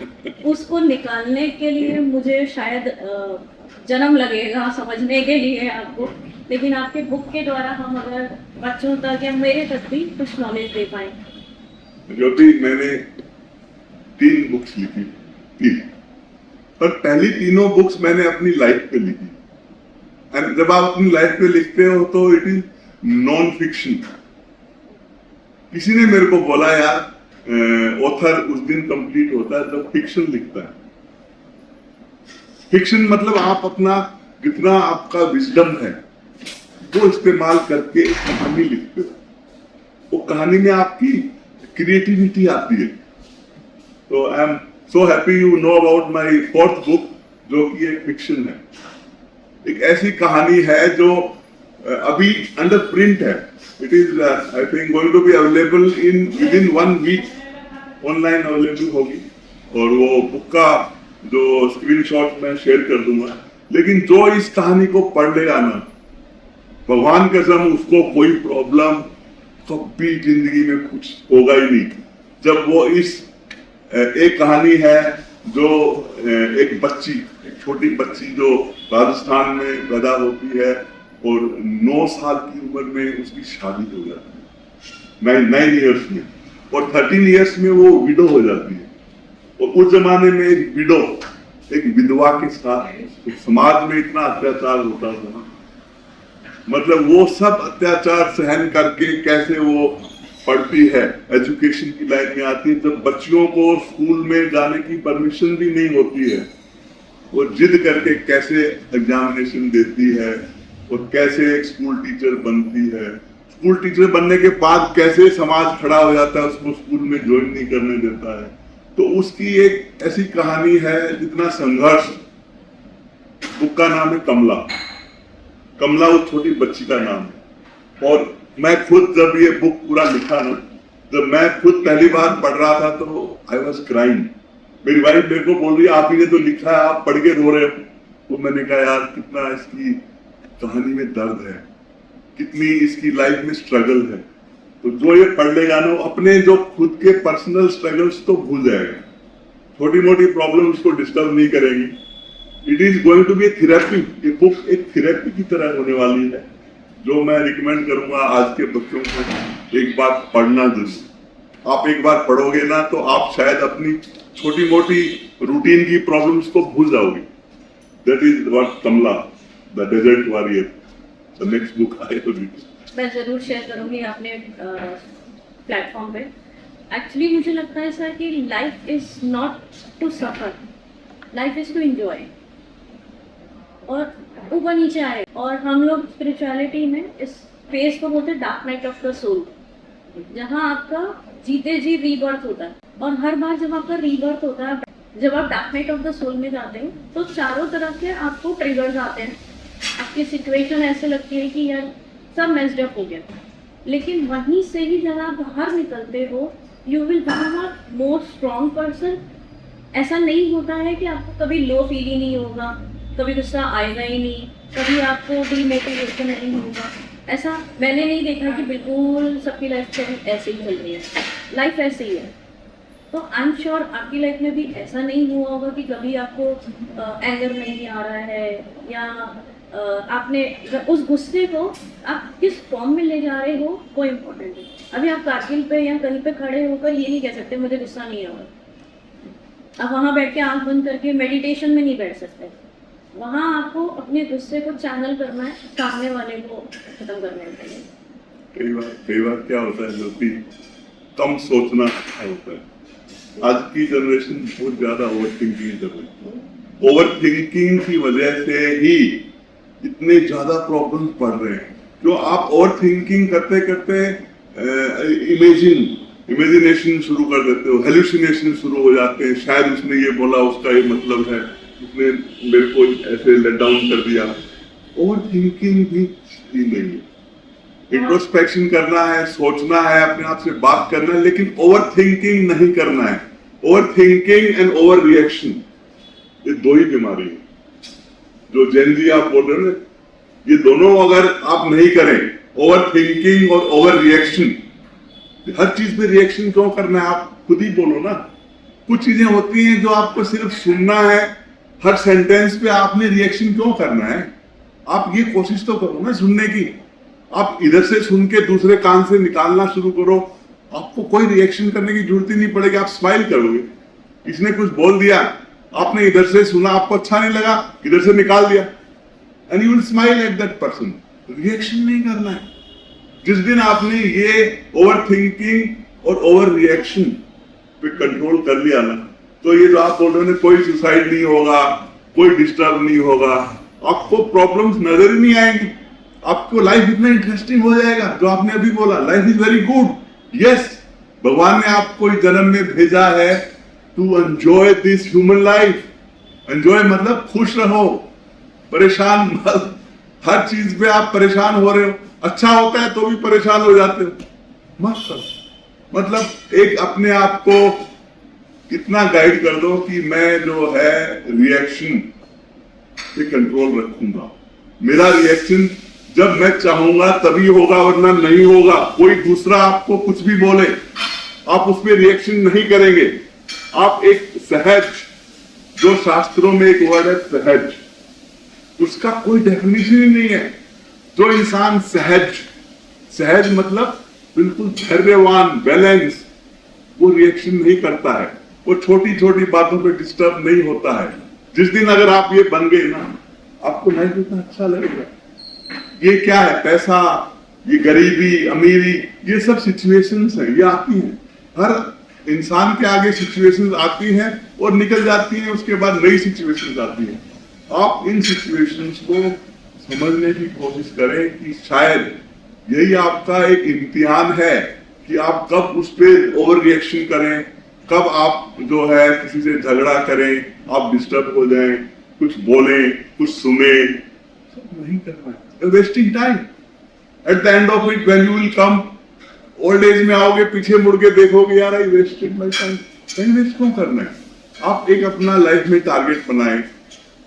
उसको निकालने के लिए मुझे शायद जन्म लगेगा समझने के लिए आपको, लेकिन आपके बुक के द्वारा हम अगर बच्चों तक या मेरे तक भी कुछ नॉलेज दे पाए। ज्योति, मैंने 3 बुक्स लिखी थी, पर पहली तीनों बुक्स मैंने अपनी लाइफ पे लिखी। एंड जब आप अपनी लाइफ पे लिखते हो तो इट इज नॉन फिक्शन। किसी ने मेरे को बोला यार ऑथर उस दिन कंप्लीट होता है जब फिक्शन लिखता है। फिक्शन मतलब आप अपना जितना आपका विजडम है वो इस्तेमाल करके कहानी लिखते हो, वो कहानी में आपकी क्रिएटिविटी आती है। तो आई am so happy you know about my 4th book, जो कि एक फिक्शन है। एक ऐसी कहानी है जो अभी अंडर प्रिंट है। It is I think going to be available in within 1 week, online available होगी, और वो बुक का जो स्क्रीनशॉट मैं शेयर कर दूंगा। लेकिन जो इस कहानी को पढ़ लेगा ना, भगवान कसम उसको कोई प्रॉब्लम कभी जिंदगी में कुछ होगा ही नहीं। जब वो इस एक कहानी है जो एक बच्ची, एक छोटी बच्ची जो राजस्थान में पैदा होती है और 9 साल की उम्र में उसकी शादी हो जाती है, 9 ईयर्स में, और 13 ईयर्स में वो विडो हो जाती है। और उस जमाने में एक विडो, एक विधवा के साथ समाज में इतना अत्याचार होता था, मतलब वो सब अत्याचार सहन करके कैसे वो पढ़ती है, एजुकेशन की लाइन में आती है। जब बच्चियों को स्कूल में जाने की परमिशन भी नहीं होती है, वो जिद करके कैसे एग्जामिनेशन देती है और कैसे एक स्कूल टीचर बनती है। स्कूल टीचर बनने के बाद कैसे समाज खड़ा हो जाता है, उसको स्कूल में ज्वाइन नहीं करने देता है। तो उसकी एक ऐसी कहानी है, जितना संघर्ष। बुक का नाम है कमला। कमला उस छोटी बच्ची का नाम है। और मैं खुद जब ये बुक पूरा लिखा ना, जब मैं खुद पहली बार पढ़ रहा था तो आई वॉज क्राइंग। मेरी वाइफ मेरे को बोल रही है आप ही ने तो लिखा है, आप पढ़ के रो रहे हो। तो मैंने कहा यार कितना इसकी कहानी में दर्द है, कितनी इसकी लाइफ में स्ट्रगल है। तो जो ये पढ़ लेगा ना, अपने जो खुद के पर्सनल स्ट्रगल्स तो भूल जाएगा, छोटी मोटी प्रॉब्लम उसको डिस्टर्ब नहीं करेगी। It is going to be a therapy. ये बुक एक थेरेपी की तरह होने वाली है, जो मैं रिकमेंड करूंगा आज के बच्चों को एक बार पढ़ना जरूर। आप एक बार पढ़ोगे ना तो आप शायद अपनी छोटी मोटी रूटीन की प्रॉब्लम्स को भूल जाओगे। That is what Kamala the desert warrior, the next book I will read. मैं ज़रूर शेयर करूँगी अपने प्लेटफॉर्म पे। एक्चुअली मुझे लगता है ऐसा कि life is not to suffer, life is to enjoy. और ऊपर नीचे आए। और हम लोग स्पिरिचुअलिटी में इस फेज को बोलते हैं dark night of the soul, जहाँ आपका जीते जी रीबर्थ होता है। और हर बार जब आपका रीबर्थ होता है, जब आप dark night of the soul में जाते हैं, तो चारों तरफ के आपको ट्रिगर्स आते हैं, आपकी सिचुएशन ऐसे लगती है कि यार सब मेस्ड अप हो गया। लेकिन वहीं से ही जब आप बाहर निकलते हो, you will become a more strong person. ऐसा नहीं होता है कि आपको कभी लो फील ही नहीं होगा, कभी गुस्सा आएगा ही नहीं, कभी आपको डिमोटिवेशन नहीं होगा। ऐसा मैंने नहीं देखा कि बिल्कुल सबकी लाइफ ऐसे ही चल रही है। लाइफ ऐसे ही है। तो आई एम श्योर आपकी लाइफ में भी ऐसा नहीं हुआ होगा कि कभी आपको एंगर नहीं आ रहा है, या आपने उस गुस्से को आप किस फॉर्म में ले जा रहे हो वो इम्पोर्टेंट है। अभी आप कारगिल पे या कहीं पे खड़े होकर ये नहीं कह सकते मुझे गुस्सा नहीं आ रहा। आप वहाँ बैठ के आंख बंद करके मेडिटेशन में नहीं बैठ सकते। वहाँ आपको अपने गुस्से को चैनल करना है सामने वाले को खत्म करने के लिए। कई बार क्या होता है जो कि कम सोचना अच्छा होता है। आज की जनरेशन बहुत ज्यादा ओवर थिंकिंग कर रही है। ओवर थिंकिंग की वजह से ही इतने ज्यादा प्रॉब्लम्स बढ़ रहे हैं। जो आप ओवर थिंकिंग करते करते इमेजिनेशन शुरू कर देते हो, हेलुसिनेशन शुरू हो जाते हैं। शायद उसने ये बोला, उसका ये मतलब है, उसने मेरे को ऐसे लेट डाउन कर दिया। ओवर थिंकिंग भी सही नहीं है। इंट्रोस्पेक्शन करना है, सोचना है, अपने आप से बात करना है, लेकिन ओवर थिंकिंग नहीं करना है। Over thinking and over reaction, ये दो ही बीमारी है। जो जेनजी आप बोल रहे हो ना, ये दोनों अगर आप नहीं करें, ओवर थिंकिंग और ओवर रिएक्शन, हर चीज पे रिएक्शन क्यों करना है? आप खुद ही बोलो ना। कुछ चीजें होती हैं जो आपको सिर्फ सुनना है, हर सेंटेंस पे आपने रिएक्शन क्यों करना है? आप ये कोशिश तो करो ना सुनने की। आप इधर से सुन के दूसरे कान से निकालना शुरू करो, आपको कोई रिएक्शन करने की जरूरत ही नहीं पड़ेगी। आप स्माइल करोगे। इसने कुछ बोल दिया, आपने इधर से सुना, आपको अच्छा नहीं लगा, इधर से निकाल दिया, and you will smile at that person. Reaction नहीं करना है। जिस दिन आपने ये ओवर थिंकिंग और ओवर रिएक्शन पे कंट्रोल कर लिया ना, तो ये जो आप बोल रहे हो ना, कोई सुसाइड नहीं होगा, कोई डिस्टर्ब नहीं होगा, आपको प्रॉब्लम्स नजर ही नहीं आएंगी। आपको लाइफ इतना इंटरेस्टिंग हो जाएगा। जो आपने अभी बोला, life is very good. Yes, भगवान ने आपको इस जन्म में भेजा है to enjoy this human life. Enjoy मतलब खुश रहो, परेशान मत। हर चीज पे आप परेशान हो रहे हो, अच्छा होता है तो भी परेशान हो जाते हो, मत करो। मतलब एक अपने आप को कितना गाइड कर दो कि मैं जो है रिएक्शन पे कंट्रोल रखूंगा। मेरा रिएक्शन जब मैं चाहूंगा तभी होगा, वरना नहीं होगा। कोई दूसरा आपको कुछ भी बोले, आप उस पर रिएक्शन नहीं करेंगे। आप एक सहज, जो शास्त्रों में एक वर्ड है सहज, उसका कोई डेफिनेशन ही नहीं है। जो इंसान सहज मतलब बिल्कुल धैर्यवान, बैलेंस, वो रिएक्शन नहीं करता है, वो छोटी छोटी बातों पे डिस्टर्ब नहीं होता है। जिस दिन अगर आप ये बन गए ना, आपको लाइफ इतना अच्छा लगेगा। ये क्या है? पैसा, ये गरीबी, अमीरी, ये सब सिचुएशंस हैं, ये आती हैं। हर इंसान के आगे सिचुएशंस आती हैं और निकल जाती हैं, उसके बाद नई सिचुएशंस आती हैं। आप इन सिचुएशंस को समझने की कोशिश करें कि शायद यही आपका एक इम्तिहान है कि आप कब उस पर ओवर रिएक्शन करें, कब आप जो है किसी से झगड़ा करें, आप डिस्टर्ब हो जाएं, कुछ बोलें, कुछ सुने। सब नहीं करना है। Wasting time. At the end of it when you will come, old age में आओगे, पीछे मुड़ के देखोगे, यार I wasted my time. Time waste क्यों करना है? आप एक अपना लाइफ में टारगेट बनाएं,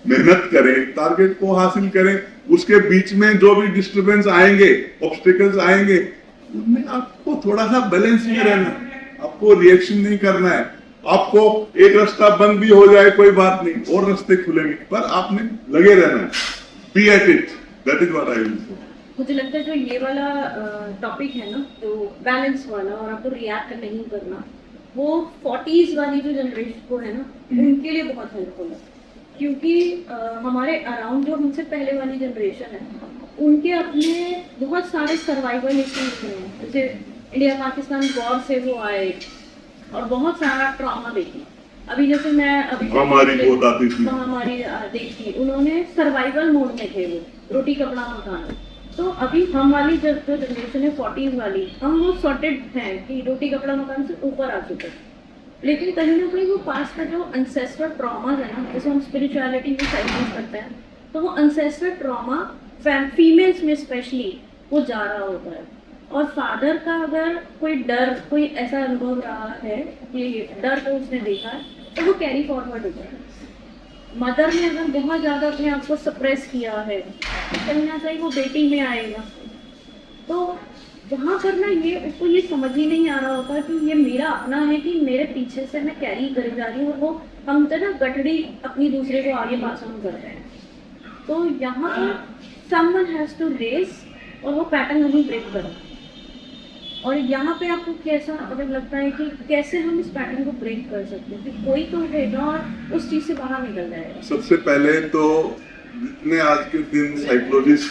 मेहनत करें, टारगेट को हासिल करें। उसके बीच में जो भी डिस्टर्बेंस आएंगे, ऑब्स्टिकल्स आएंगे, उनमें आपको थोड़ा सा बैलेंस में रहना है। आपको रिएक्शन नहीं करना है। आपको एक रास्ता बंद भी हो जाए कोई बात नहीं, और रास्ते खुलेंगे, पर आपने लगे रहना है। Be at it, that is what I will say. मुझे लगता है जो ये वाला टॉपिक है ना, जो बैलेंस वाला और आपको रिएक्ट नहीं करना, वो 40s वाली जो जनरेशन को है ना, उनके लिए बहुत हेल्पफुल है। क्योंकि हमारे अराउंड जो हमसे पहले वाली जनरेशन है, उनके अपने बहुत सारे सर्वाइवल इश्यूज हैं। जैसे इंडिया पाकिस्तान वॉर से वो आए और बहुत सारा ट्रॉमा देखी। अभी जैसे मैं अभी महामारी बहुत आती थी। महामारी देखी, उन्होंने सर्वाइवल मोड में थे, वो रोटी कपड़ा मकान। तो अभी हम वाली जो जनरेशन है 40s वाली, हम वो सॉर्टेड हैं कि रोटी कपड़ा मकान से ऊपर आ चुके हैं। लेकिन कहीं ना कहीं वो पास का जो अनसेस्टर ट्रॉमाज है ना, जैसे हम स्पिरिचुअलिटी में साइकिल्स करते हैं, तो वो अनसेस्टर ट्रॉमा फीमेल्स में स्पेशली वो जा रहा होता है। और फादर का अगर कोई डर, कोई ऐसा अनुभव रहा है कि डर को उसने देखा है, तो वो कैरी फॉरवर्ड होता है। मदर ने अगर बहुत ज़्यादा अपने आप को सप्रेस किया है, तो कहीं ना कहीं वो बेटी में आएगा। तो वहाँ पर ना ये उसको ये समझ ही नहीं आ रहा होता कि ये मेरा अपना है कि मेरे पीछे से मैं कैरी करी जा रही हूँ, और वो हम तो ना गठड़ी अपनी दूसरे को आगे पास ऑन कर रहे हैं। तो यहाँ पर समवन हैज़ टू रेस, और वो पैटर्न नहीं ब्रेक करा। और यहाँ पे आपको कैसा अगर लगता है कि कैसे हम इस पैटर्न को ब्रेक कर सकते हैं, कि कोई तो उठेगा और उस चीज़ से बाहर निकल जाएगा? सबसे पहले तो जितने आज के दिन साइकोलॉजिस्ट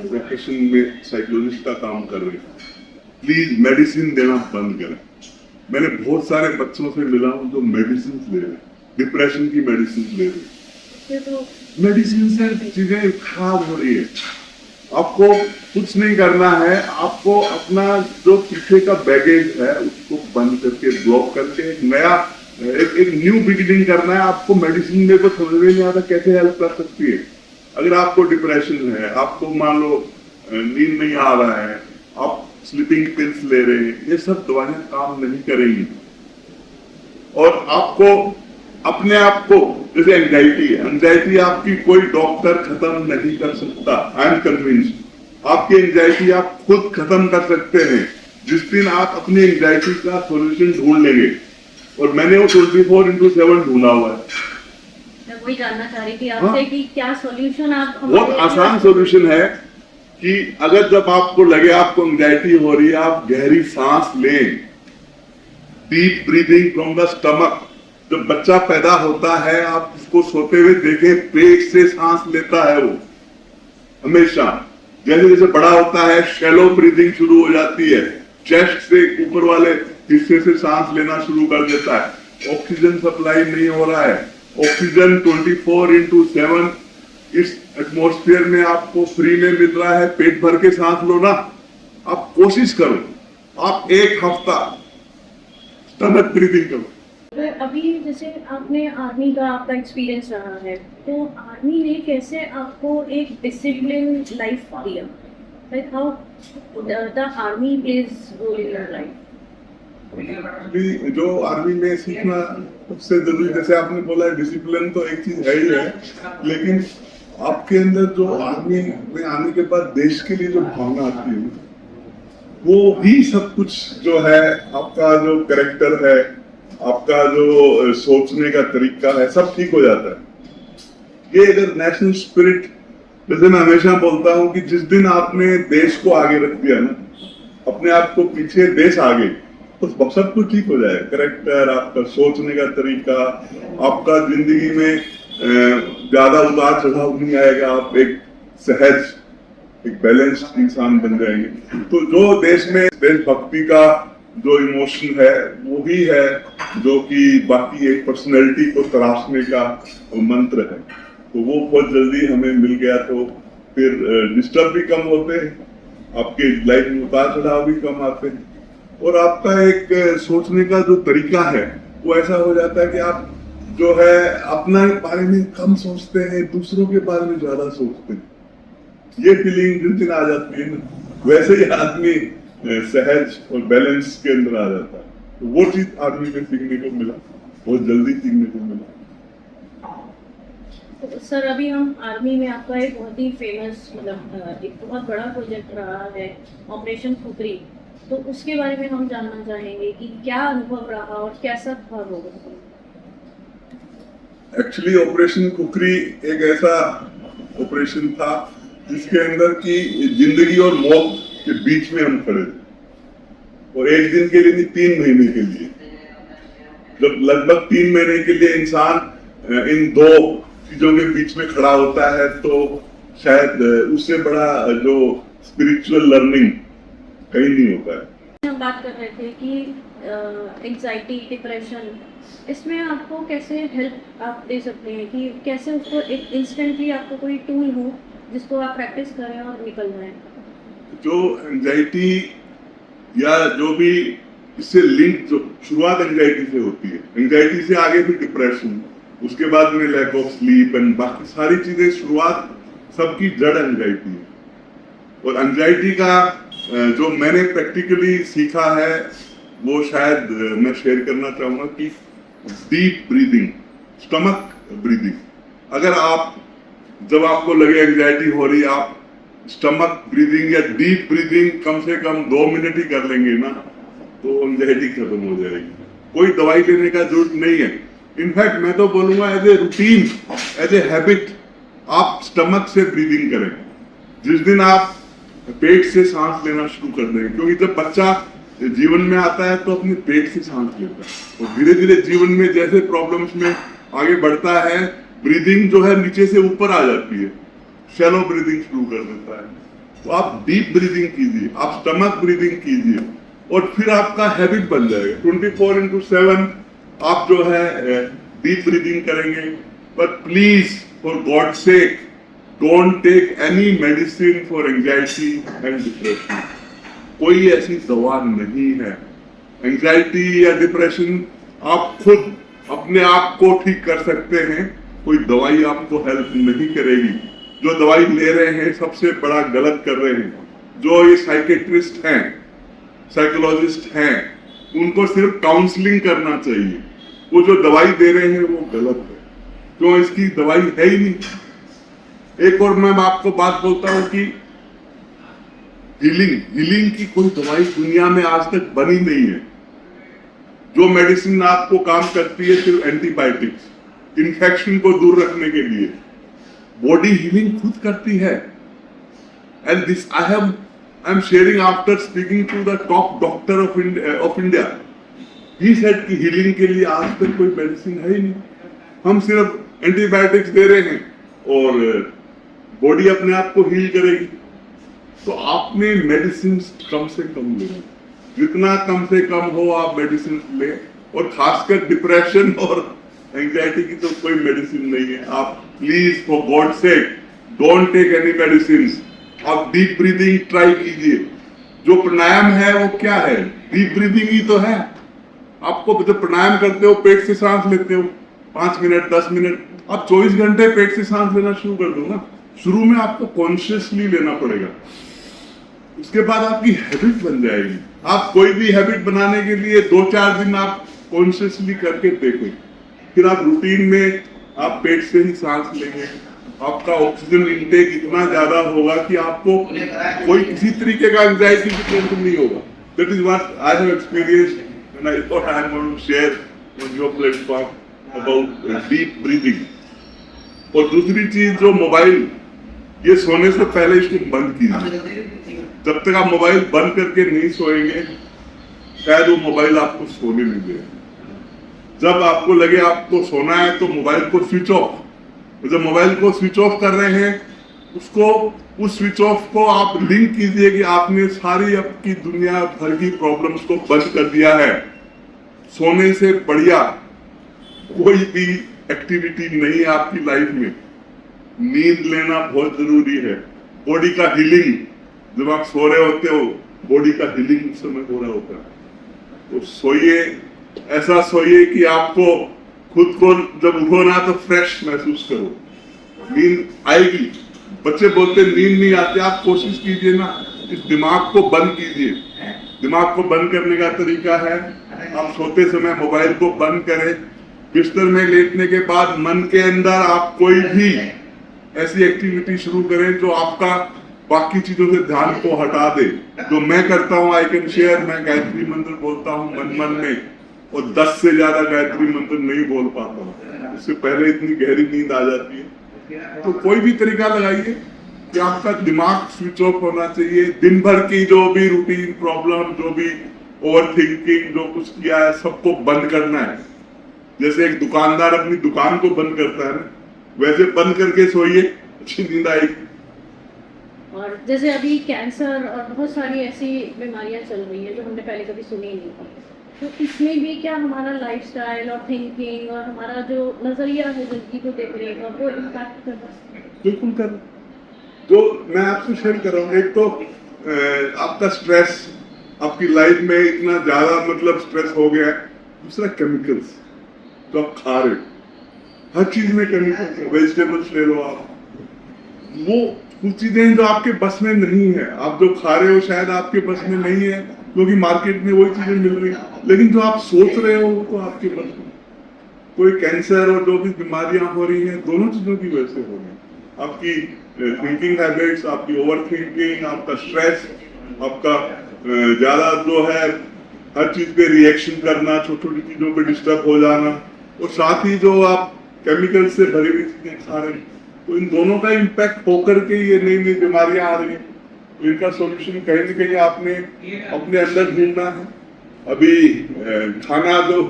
प्रोफेशन में साइकोलॉजिस्ट का काम कर रहे हैं, प्लीज मेडिसिन देना बंद करें। मैंने बहुत सारे बच्चों से मिला हूँ जो मेडिसिन ले रहे हैं, डिप्रेशन की मेडिसिन ले रहे हैं। तो मेडिसिन से चीजें खराब हो रही है। आपको कुछ नहीं करना है, आपको अपना जो पीछे का बैगेज है उसको बंद करके, ब्लॉक करके एक नया एक न्यू बिगिनिंग करना है। आपको मेडिसिन में को समझ में नहीं आता कैसे हेल्प कर सकती है। अगर आपको डिप्रेशन है, आपको मान लो नींद नहीं आ रहा है, आप स्लीपिंग पिल्स ले रहे हैं, ये सब दवाइयां काम नहीं करेंगी। और आपको अपने आप को, जैसे एंजाइटी आपकी कोई डॉक्टर खत्म नहीं कर सकता। आई एम कन्विंस्ड आपकी एंजाइटी आप खुद खत्म कर सकते हैं जिस दिन आप अपनी एंजाइटी का सॉल्यूशन ढूंढ लेंगे। और मैंने वो 24/7 ढूंढा हुआ है। मैं वही जानना चाह रही थी आपसे कि क्या सॉल्यूशन आप बहुत आसान सॉल्यूशन है कि अगर जब आपको लगे आपको एंजाइटी हो रही है, आप गहरी सांस लें, deep breathing from the stomach. जब बच्चा पैदा होता है, आप उसको सोते हुए देखें, पेट से सांस लेता है वो हमेशा। जैसे जैसे बड़ा होता है, शैलो ब्रीदिंग शुरू हो जाती है, चेस्ट से ऊपर वाले हिस्से से सांस लेना शुरू कर देता है। ऑक्सीजन सप्लाई नहीं हो रहा है, ऑक्सीजन 24/7 इस एटमॉस्फेयर में आपको फ्री में मिल रहा है। पेट भर के सांस लो ना, आप कोशिश करो, आप एक हफ्ता स्टमक ब्रीदिंग करो। तो अभी जैसे आपने आर्मी का आपका एक्सपीरियंस रहा है, तो आर्मी ने कैसे आपको एक डिसिप्लिन लाइफ दिया? Like how the army plays role in your life? जो आर्मी में सीखना सबसे जरूरी, जैसे आपने बोला है, डिसिप्लिन तो एक चीज है ही है, लेकिन आपके अंदर जो आर्मी में आने के बाद देश के लिए जो भावना आती है, वो ही सब कुछ जो है, आपका जो कैरेक्टर है, आपका जो सोचने का तरीका है, सब ठीक हो जाता है। ये अगर नेशनल स्पिरिट, जैसे मैं हमेशा बोलता हूँ कि जिस दिन आपने देश को आगे रख दिया ना, अपने आप को पीछे, देश आगे, तो सब कुछ ठीक हो जाए। कैरेक्टर, आपका सोचने का तरीका, आपका जिंदगी में ज्यादा उतार चढ़ाव नहीं आएगा, आप एक सहज, एक बैलेंस्ड इंसान बन जाएंगे। तो जो देश में देशभक्ति का जो इमोशन है, वो ही है जो कि बाकी एक पर्सनैलिटी को तराशने का मंत्र है। तो वो बहुत जल्दी हमें मिल गया, तो फिर डिस्टर्ब भी कम होते हैं, आपके लाइफ में उतार चढ़ाव भी कम आते हैं, और आपका एक सोचने का जो तरीका है वो ऐसा हो जाता है कि आप जो है अपना बारे में कम सोचते हैं, दूसरों के बारे में ज्यादा सोचते हैं। ये फीलिंग जिस दिन आ जाती है ना, वैसे ही आदमी सहज और बैलेंस के अंदर आ जाता है। तो वो चीज आदमी में सीखने को मिला, बहुत जल्दी सीखने को मिला। तो सर, अभी हम आर्मी में आपका एक बहुत ही फेमस, मतलब एक बहुत बड़ा प्रोजेक्ट रहा है ऑपरेशन खुकरी, तो उसके बारे में हम जानना चाहेंगे कि क्या अनुभव रहा और कैसा था वो? एक्चुअली ऑपरेशन खुकरी एक ऐसा ऑपरेशन था जिसके अंदर की जिंदगी और मौत के बीच में हम खड़े थे, और एक दिन के लिए नहीं, 3 महीने के लिए। जब लगभग 3 महीने के लिए इंसान इन 2 चीजों के बीच में खड़ा होता है, तो शायद उससे बड़ा जो स्पिरिचुअल लर्निंग कहीं नहीं होता है। हम बात कर रहे थे कि एंजाइटी, डिप्रेशन, इसमें आपको कैसे हेल्प आप दे सकते हैं कि कैसे उसको एक इंस्टेंटली आपको कोई टूल हो जिसको आप प्रैक्टिस करें और निकल जाए? जो एंजाइटी या जो भी इससे लिंक, जो शुरुआत एंजाइटी से होती है, एंजाइटी से आगे फिर डिप्रेशन, उसके बाद में लैक ऑफ स्लीप एंड बाकी सारी चीजें, शुरुआत सबकी जड़ एंजाइटी है। और एंजाइटी का जो मैंने प्रैक्टिकली सीखा है वो शायद मैं शेयर करना चाहूंगा कि डीप ब्रीदिंग, स्टमक ब्रीदिंग। अगर आप, जब आपको लगे एंजाइटी हो रही है, आप स्टमक ब्रीदिंग या डीप ब्रीदिंग कम से कम 2 मिनट ही कर लेंगे ना, तो एंजाइटी खत्म हो जाएगी। कोई दवाई लेने का जरूरत नहीं है। इनफैक्ट मैं तो बोलूंगा as a routine, as a habit, आप स्टमक से ब्रीदिंग करें। जिस दिन आप पेट से सांस लेना शुरू कर देंगे, क्योंकि जब बच्चा जीवन में आता है तो अपने पेट से सांस लेता है, और धीरे धीरे जीवन में जैसे प्रॉब्लम्स में आगे बढ़ता है, ब्रीदिंग जो है नीचे से ऊपर आ जाती है, शैलो ब्रीदिंग शुरू कर देता है। तो आप डीप ब्रीदिंग कीजिए, आप स्टमक ब्रीदिंग कीजिए, और फिर आपका हैबिट बन जाएगा। 24/7 आप जो है डीप ब्रीदिंग करेंगे। पर please, for God sake, don't take any medicine for anxiety and depression. कोई ऐसी दवा नहीं है। एंजाइटी या डिप्रेशन आप खुद अपने आप को ठीक कर सकते हैं, कोई दवाई आपको हेल्प नहीं करेगी। जो दवाई ले रहे हैं सबसे बड़ा गलत कर रहे हैं। जो ये साइकेट्रिस्ट हैं, साइकोलॉजिस्ट हैं, उनको सिर्फ काउंसलिंग करना चाहिए। वो जो दवाई दे रहे हैं वो गलत है, क्यों? इसकी दवाई है ही नहीं। एक और मैं आपको बात बोलता हूं कि हीलिंग की कोई दवाई दुनिया में आज तक बनी नहीं है। जो मेडिसिन आपको काम करती है सिर्फ एंटीबायोटिक्स, इन्फेक्शन को दूर रखने के लिए। बॉडी हीलिंग खुद करती है। And this I am sharing after speaking to the top doctor of India. He said कि हीलिंग के लिए आज तक कोई मेडिसिन है ही नहीं। हम सिर्फ एंटीबायोटिक्स दे रहे हैं और बॉडी अपने आप को हील करेगी। तो आपने मेडिसिन कम से कम लेना, जितना कम से कम हो आप मेडिसिन ले। और खासकर डिप्रेशन और एंजाइटी की तो कोई मेडिसिन नहीं है। आप please, for God sake, don't take any medicine. आप डीप ब्रीदिंग ट्राई कीजिए। जो प्राणायाम है वो क्या है? डीप ब्रीदिंग ही तो है। आपको जब प्राणायाम करते हो, पेट से सांस लेते हो 5 मिनट 10 मिनट, आप 24 घंटे पेट से सांस लेना शुरू कर दो ना। शुरू में आपको कॉन्शियसली लेना पड़ेगा, उसके बाद आपकी हैबिट बन जाएगी। आप कोई भी हैबिट बनाने के लिए 2-4 दिन आप कॉन्शियसली करके देखो, फिर आप रूटीन में आप पेट से ही सांस लेंगे। आपका ऑक्सीजन इंटेक इतना ज्यादा होगा कि आपको कोई किसी तरीके का एंजाइटी की टेंशन नहीं होगा। That is what I have experienced and I thought I am going to share on your platform about deep breathing. और दूसरी चीज, जो मोबाइल, ये सोने से पहले इसको बंद कीजिए। जब तक आप मोबाइल बंद करके नहीं सोएंगे, शायद वो मोबाइल आपको सोने नहीं देगा। जब आपको लगे आपको सोना है तो मोबाइल को स्विच ऑफ। जब मोबाइल को स्विच ऑफ कर रहे हैं, उस स्विच ऑफ को आप लिंक कीजिए कि आपने सारी आपकी दुनिया भर की प्रॉब्लम्स को बंद कर दिया है। सोने से बढ़िया कोई भी एक्टिविटी नहीं है आपकी लाइफ में। नींद लेना बहुत जरूरी है। बॉडी का हीलिंग, जब आप सो रहे होते हो, बॉडी का हीलिंग उस समय हो रहा होता है। तो सोइए, ऐसा सोइए कि आपको खुद को जब उठो ना तो फ्रेश महसूस करो। नींद आएगी। बच्चे बोलते नींद नहीं आती, आप कोशिश कीजिए ना, इस दिमाग को बंद कीजिए। दिमाग को बंद करने का तरीका है, आप सोते समय मोबाइल को बंद करें। बिस्तर में लेटने के बाद मन के अंदर आप कोई भी ऐसी एक्टिविटी शुरू करें जो आपका बाकी चीजों से ध्यान को हटा दे। जो मैं करता हूँ, आई कैन शेयर, मैं गायत्री मंत्र बोलता हूँ मन में, और 10 से ज्यादा गायत्री मंत्र नहीं बोल पाता हूँ। उससे पहले इतनी गहरी नींद आ जाती है। तो कोई भी तरीका लगाइए कि आपका दिमाग स्विच ऑफ होना चाहिए। दिन भर की जो भी रूटीन प्रॉब्लम, जो भी ओवर थिंकिंग, जो कुछ किया है, सबको बंद करना है। जैसे एक दुकानदार अपनी दुकान को बंद करता है ना, वैसे बंद करके सोइए, अच्छी नींद आएगी। और जैसे अभी कैंसर और बहुत सारी ऐसी बीमारियां चल रही हैं जो हमने पहले कभी सुनी ही नहीं थी, तो इसमें भी क्या हमारा लाइफस्टाइल और थिंकिंग और हमारा जो नज़रिया है ज़िंदगी को देखने का वो इम्पैक्ट कर रहा है? बिल्कुल कर। तो मैं आपसे शेयर कर रहा हूँ, एक तो आपका स्ट्रेस, आपकी लाइफ में इतना ज्यादा मतलब स्ट्रेस हो गया है। दूसरा केमिकल्स जो आप खा रहे हो, हर चीज में केमिकल्स है। वेजिटेबल्स ले लो आप, वो कुछ चीजें जो आपके बस में नहीं है, आप जो खा रहे हो शायद आपके बस में नहीं है क्योंकि मार्केट में वही चीजें मिल रही है, लेकिन जो आप सोच रहे हो वो तो आपके बस में। कोई कैंसर और जो भी बीमारियां हो रही हैं दोनों चीजों की वजह से हो रही है। आपकी थिंकिंग हैबिट्स, आपकी ओवर थिंकिंग, आपका स्ट्रेस, आपका ज्यादा जो है हर चीज पे रिएक्शन करना, छोटी छोटी चीजों पे डिस्टर्ब हो जाना, और साथ ही जो आप केमिकल से भरी हुई चीजें खा रहे हैं, तो इन दोनों का इम्पैक्ट होकर के ये नई नई बीमारियां आ रही हैं। तो इनका सोल्यूशन कहीं ना कहीं आपने अपने अंदर ढूंढना है। अभी खाना जो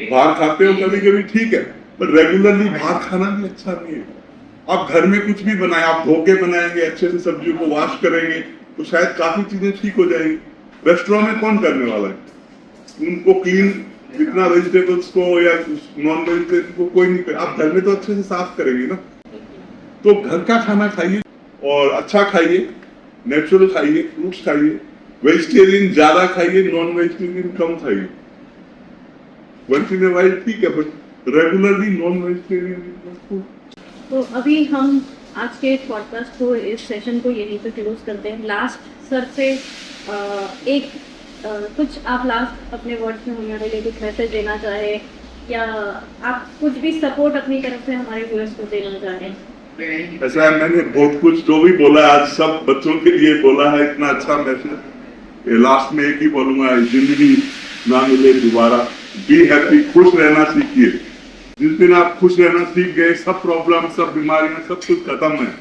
बाहर खाते हो कभी कभी ठीक है, पर रेगुलरली बाहर खाना भी अच्छा नहीं है। आप घर में कुछ भी बनाए, आप धो के बनाएंगे, अच्छे से सब्जियों को वॉश करेंगे तो शायद काफी चीजें ठीक हो जाएंगी। रेस्टोरेंट में कौन करने वाला है उनको क्लीन, जितना वेजिटेबल्स को या नॉन वेजिटेबल को कोई नहीं करे। आप घर में तो अच्छे से साफ करेंगे ना। तो घर का खाना खाइए और अच्छा खाइए, नेचुरल खाइए, फ्रूट्स खाइए, वेजिटेरियन ज्यादा खाइए, नॉन वेजिटेरियन कम खाइए। वंस इन ए वाइल ठीक है, बट रेगुलरली नॉन वेजिटेरियन। तो अभी हम आज के पॉडकास्ट को, इस सेशन को यहीं पे क्लोज करते हैं। लास्ट सर से कुछ आप लास्ट अपने वर्ड्स में हमारे लिए कुछ मैसेज देना चाहे, या आप कुछ भी सपोर्ट अपनी तरफ से हमारे व्यूअर्स को देना चाहें? ऐसा है, मैंने बहुत कुछ जो भी बोला आज सब बच्चों के लिए बोला है, इतना अच्छा मैसेज। लास्ट में एक ही बोलूंगा, जिंदगी ना मिले दोबारा, बी हैप्पी, खुश रहना सीखिए। जिस दिन आप खुश रहना सीख गए, सब प्रॉब्लम, सब बीमारियां, सब कुछ खत्म है।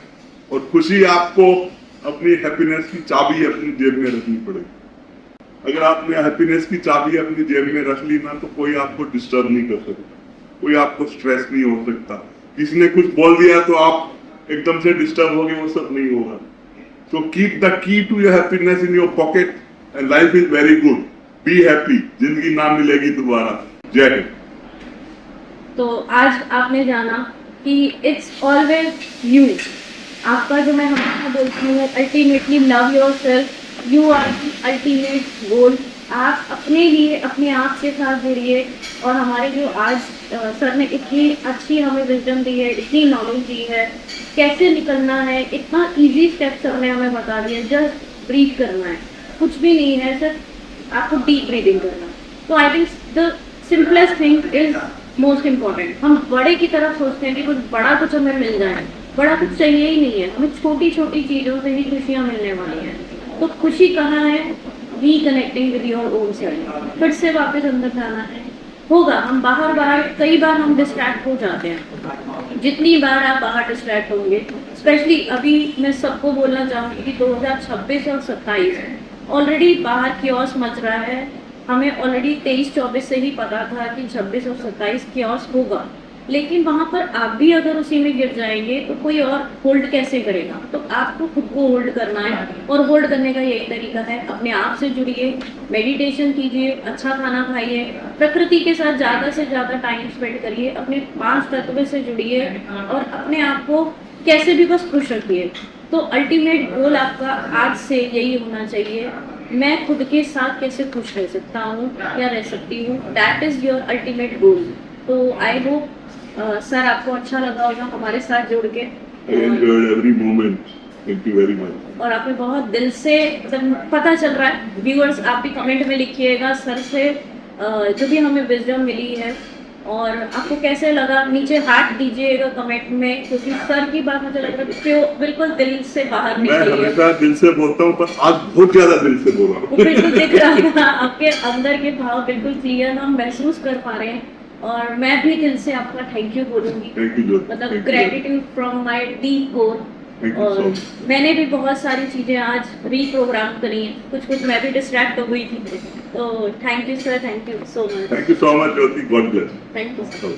और खुशी आपको अपनी हैप्पीनेस की चाबी अपनी जेब में रखनी पड़ेगी। अगर आपने हैप्पीनेस की चाबी अपनी जेब में रख ली ना, तो कोई आपको डिस्टर्ब नहीं कर सकता, कोई आपको स्ट्रेस नहीं हो सकता। किसी ने कुछ बोल दिया तो आप एकदम से डिस्टर्ब हो गए, वो सब नहीं होगा। So keep the key to your happiness in your pocket and life is very good. Be happy, जिंदगी ना मिलेगी दोबारा। जय हिंद। तो आज आपने जाना कि इट्स ऑलवेज यू। आपका जो मैं हमेशा बोलती हूँ, ultimately love yourself, you are the ultimate goal. आप अपने लिए अपने आप के साथ जुड़िए। और हमारे जो आज सर ने इतनी अच्छी हमें विजडम दी है, इतनी नॉलेज दी है, कैसे निकलना है, इतना इजी स्टेप सर ने हमें बता दिया। जस्ट ब्रीथ करना है, कुछ भी नहीं है, सिर्फ आपको डीप ब्रीदिंग करना। तो I think the simplest thing is most important. हम बड़े की तरफ सोचते हैं कि कुछ बड़ा कुछ हमें मिल जाए, बड़ा कुछ चाहिए ही नहीं है, हमें छोटी छोटी चीज़ों से ही खुशियाँ मिलने वाली हैं। तो खुशी कहाँ है? Reconnecting with your own self. फिर से वापस अंदर जाना है। होगा, हम बाहर कई बार हम डिस्ट्रैक्ट हो जाते हैं। जितनी बार आप बाहर डिस्ट्रैक्ट होंगे, स्पेशली अभी मैं सबको बोलना चाहूँगी कि 2026 और 27 ऑलरेडी बाहर कियोस्क मच रहा है। हमें ऑलरेडी 23-24 से ही पता था कि 26 और 27 कियोस्क होगा, लेकिन वहाँ पर आप भी अगर उसी में गिर जाएंगे तो कोई और होल्ड कैसे करेगा? तो आपको खुद को होल्ड करना है, और होल्ड करने का यही तरीका है, अपने आप से जुड़िए, मेडिटेशन कीजिए, अच्छा खाना खाइए, प्रकृति के साथ ज़्यादा से ज़्यादा टाइम स्पेंड करिए, अपने 5 तत्व से जुड़िए और अपने आप को कैसे भी बस खुश रखिए। तो अल्टीमेट गोल आपका आज से यही होना चाहिए, मैं खुद के साथ कैसे खुश रह सकता हूँ या रह सकती हूँ। That is your ultimate goal. तो आई होप सर आपको अच्छा लगा होगा हमारे साथ जुड़ के। I enjoyed every moment. Thank you very much. और आपने बहुत दिल से, मतलब पता चल रहा है, व्यूअर्स आप भी कमेंट में लिखिएगा सर से जो भी हमें विजडम मिली है, और आपको कैसे लगा नीचे हार्ट दीजिएगा कमेंट में, क्योंकि सर की बात मुझे लग रहा है कि बिल्कुल दिल से बाहर मैं निकली है। हमेशा दिल से बोलता हूँ, पर आज बहुत ज्यादा दिल से बोल रहा वो हूँ। बिल्कुल दिख रहा है, आपके अंदर के भाव बिल्कुल क्लियर हम महसूस कर पा रहे हैं। और मैं भी दिल से आपका थैंक यू बोलूँगी, Thank you, Jyoti. मतलब Thank you. Gratitude from my deep core. Thank you so और much. मैंने भी बहुत सारी चीज़ें आज रीप्रोग्राम करी हैं, कुछ मैं भी डिस्ट्रैक्ट हो गई थी। तो thank you sir, thank you so much. Thank you so much, Jyoti. God bless. Thank you sir. So,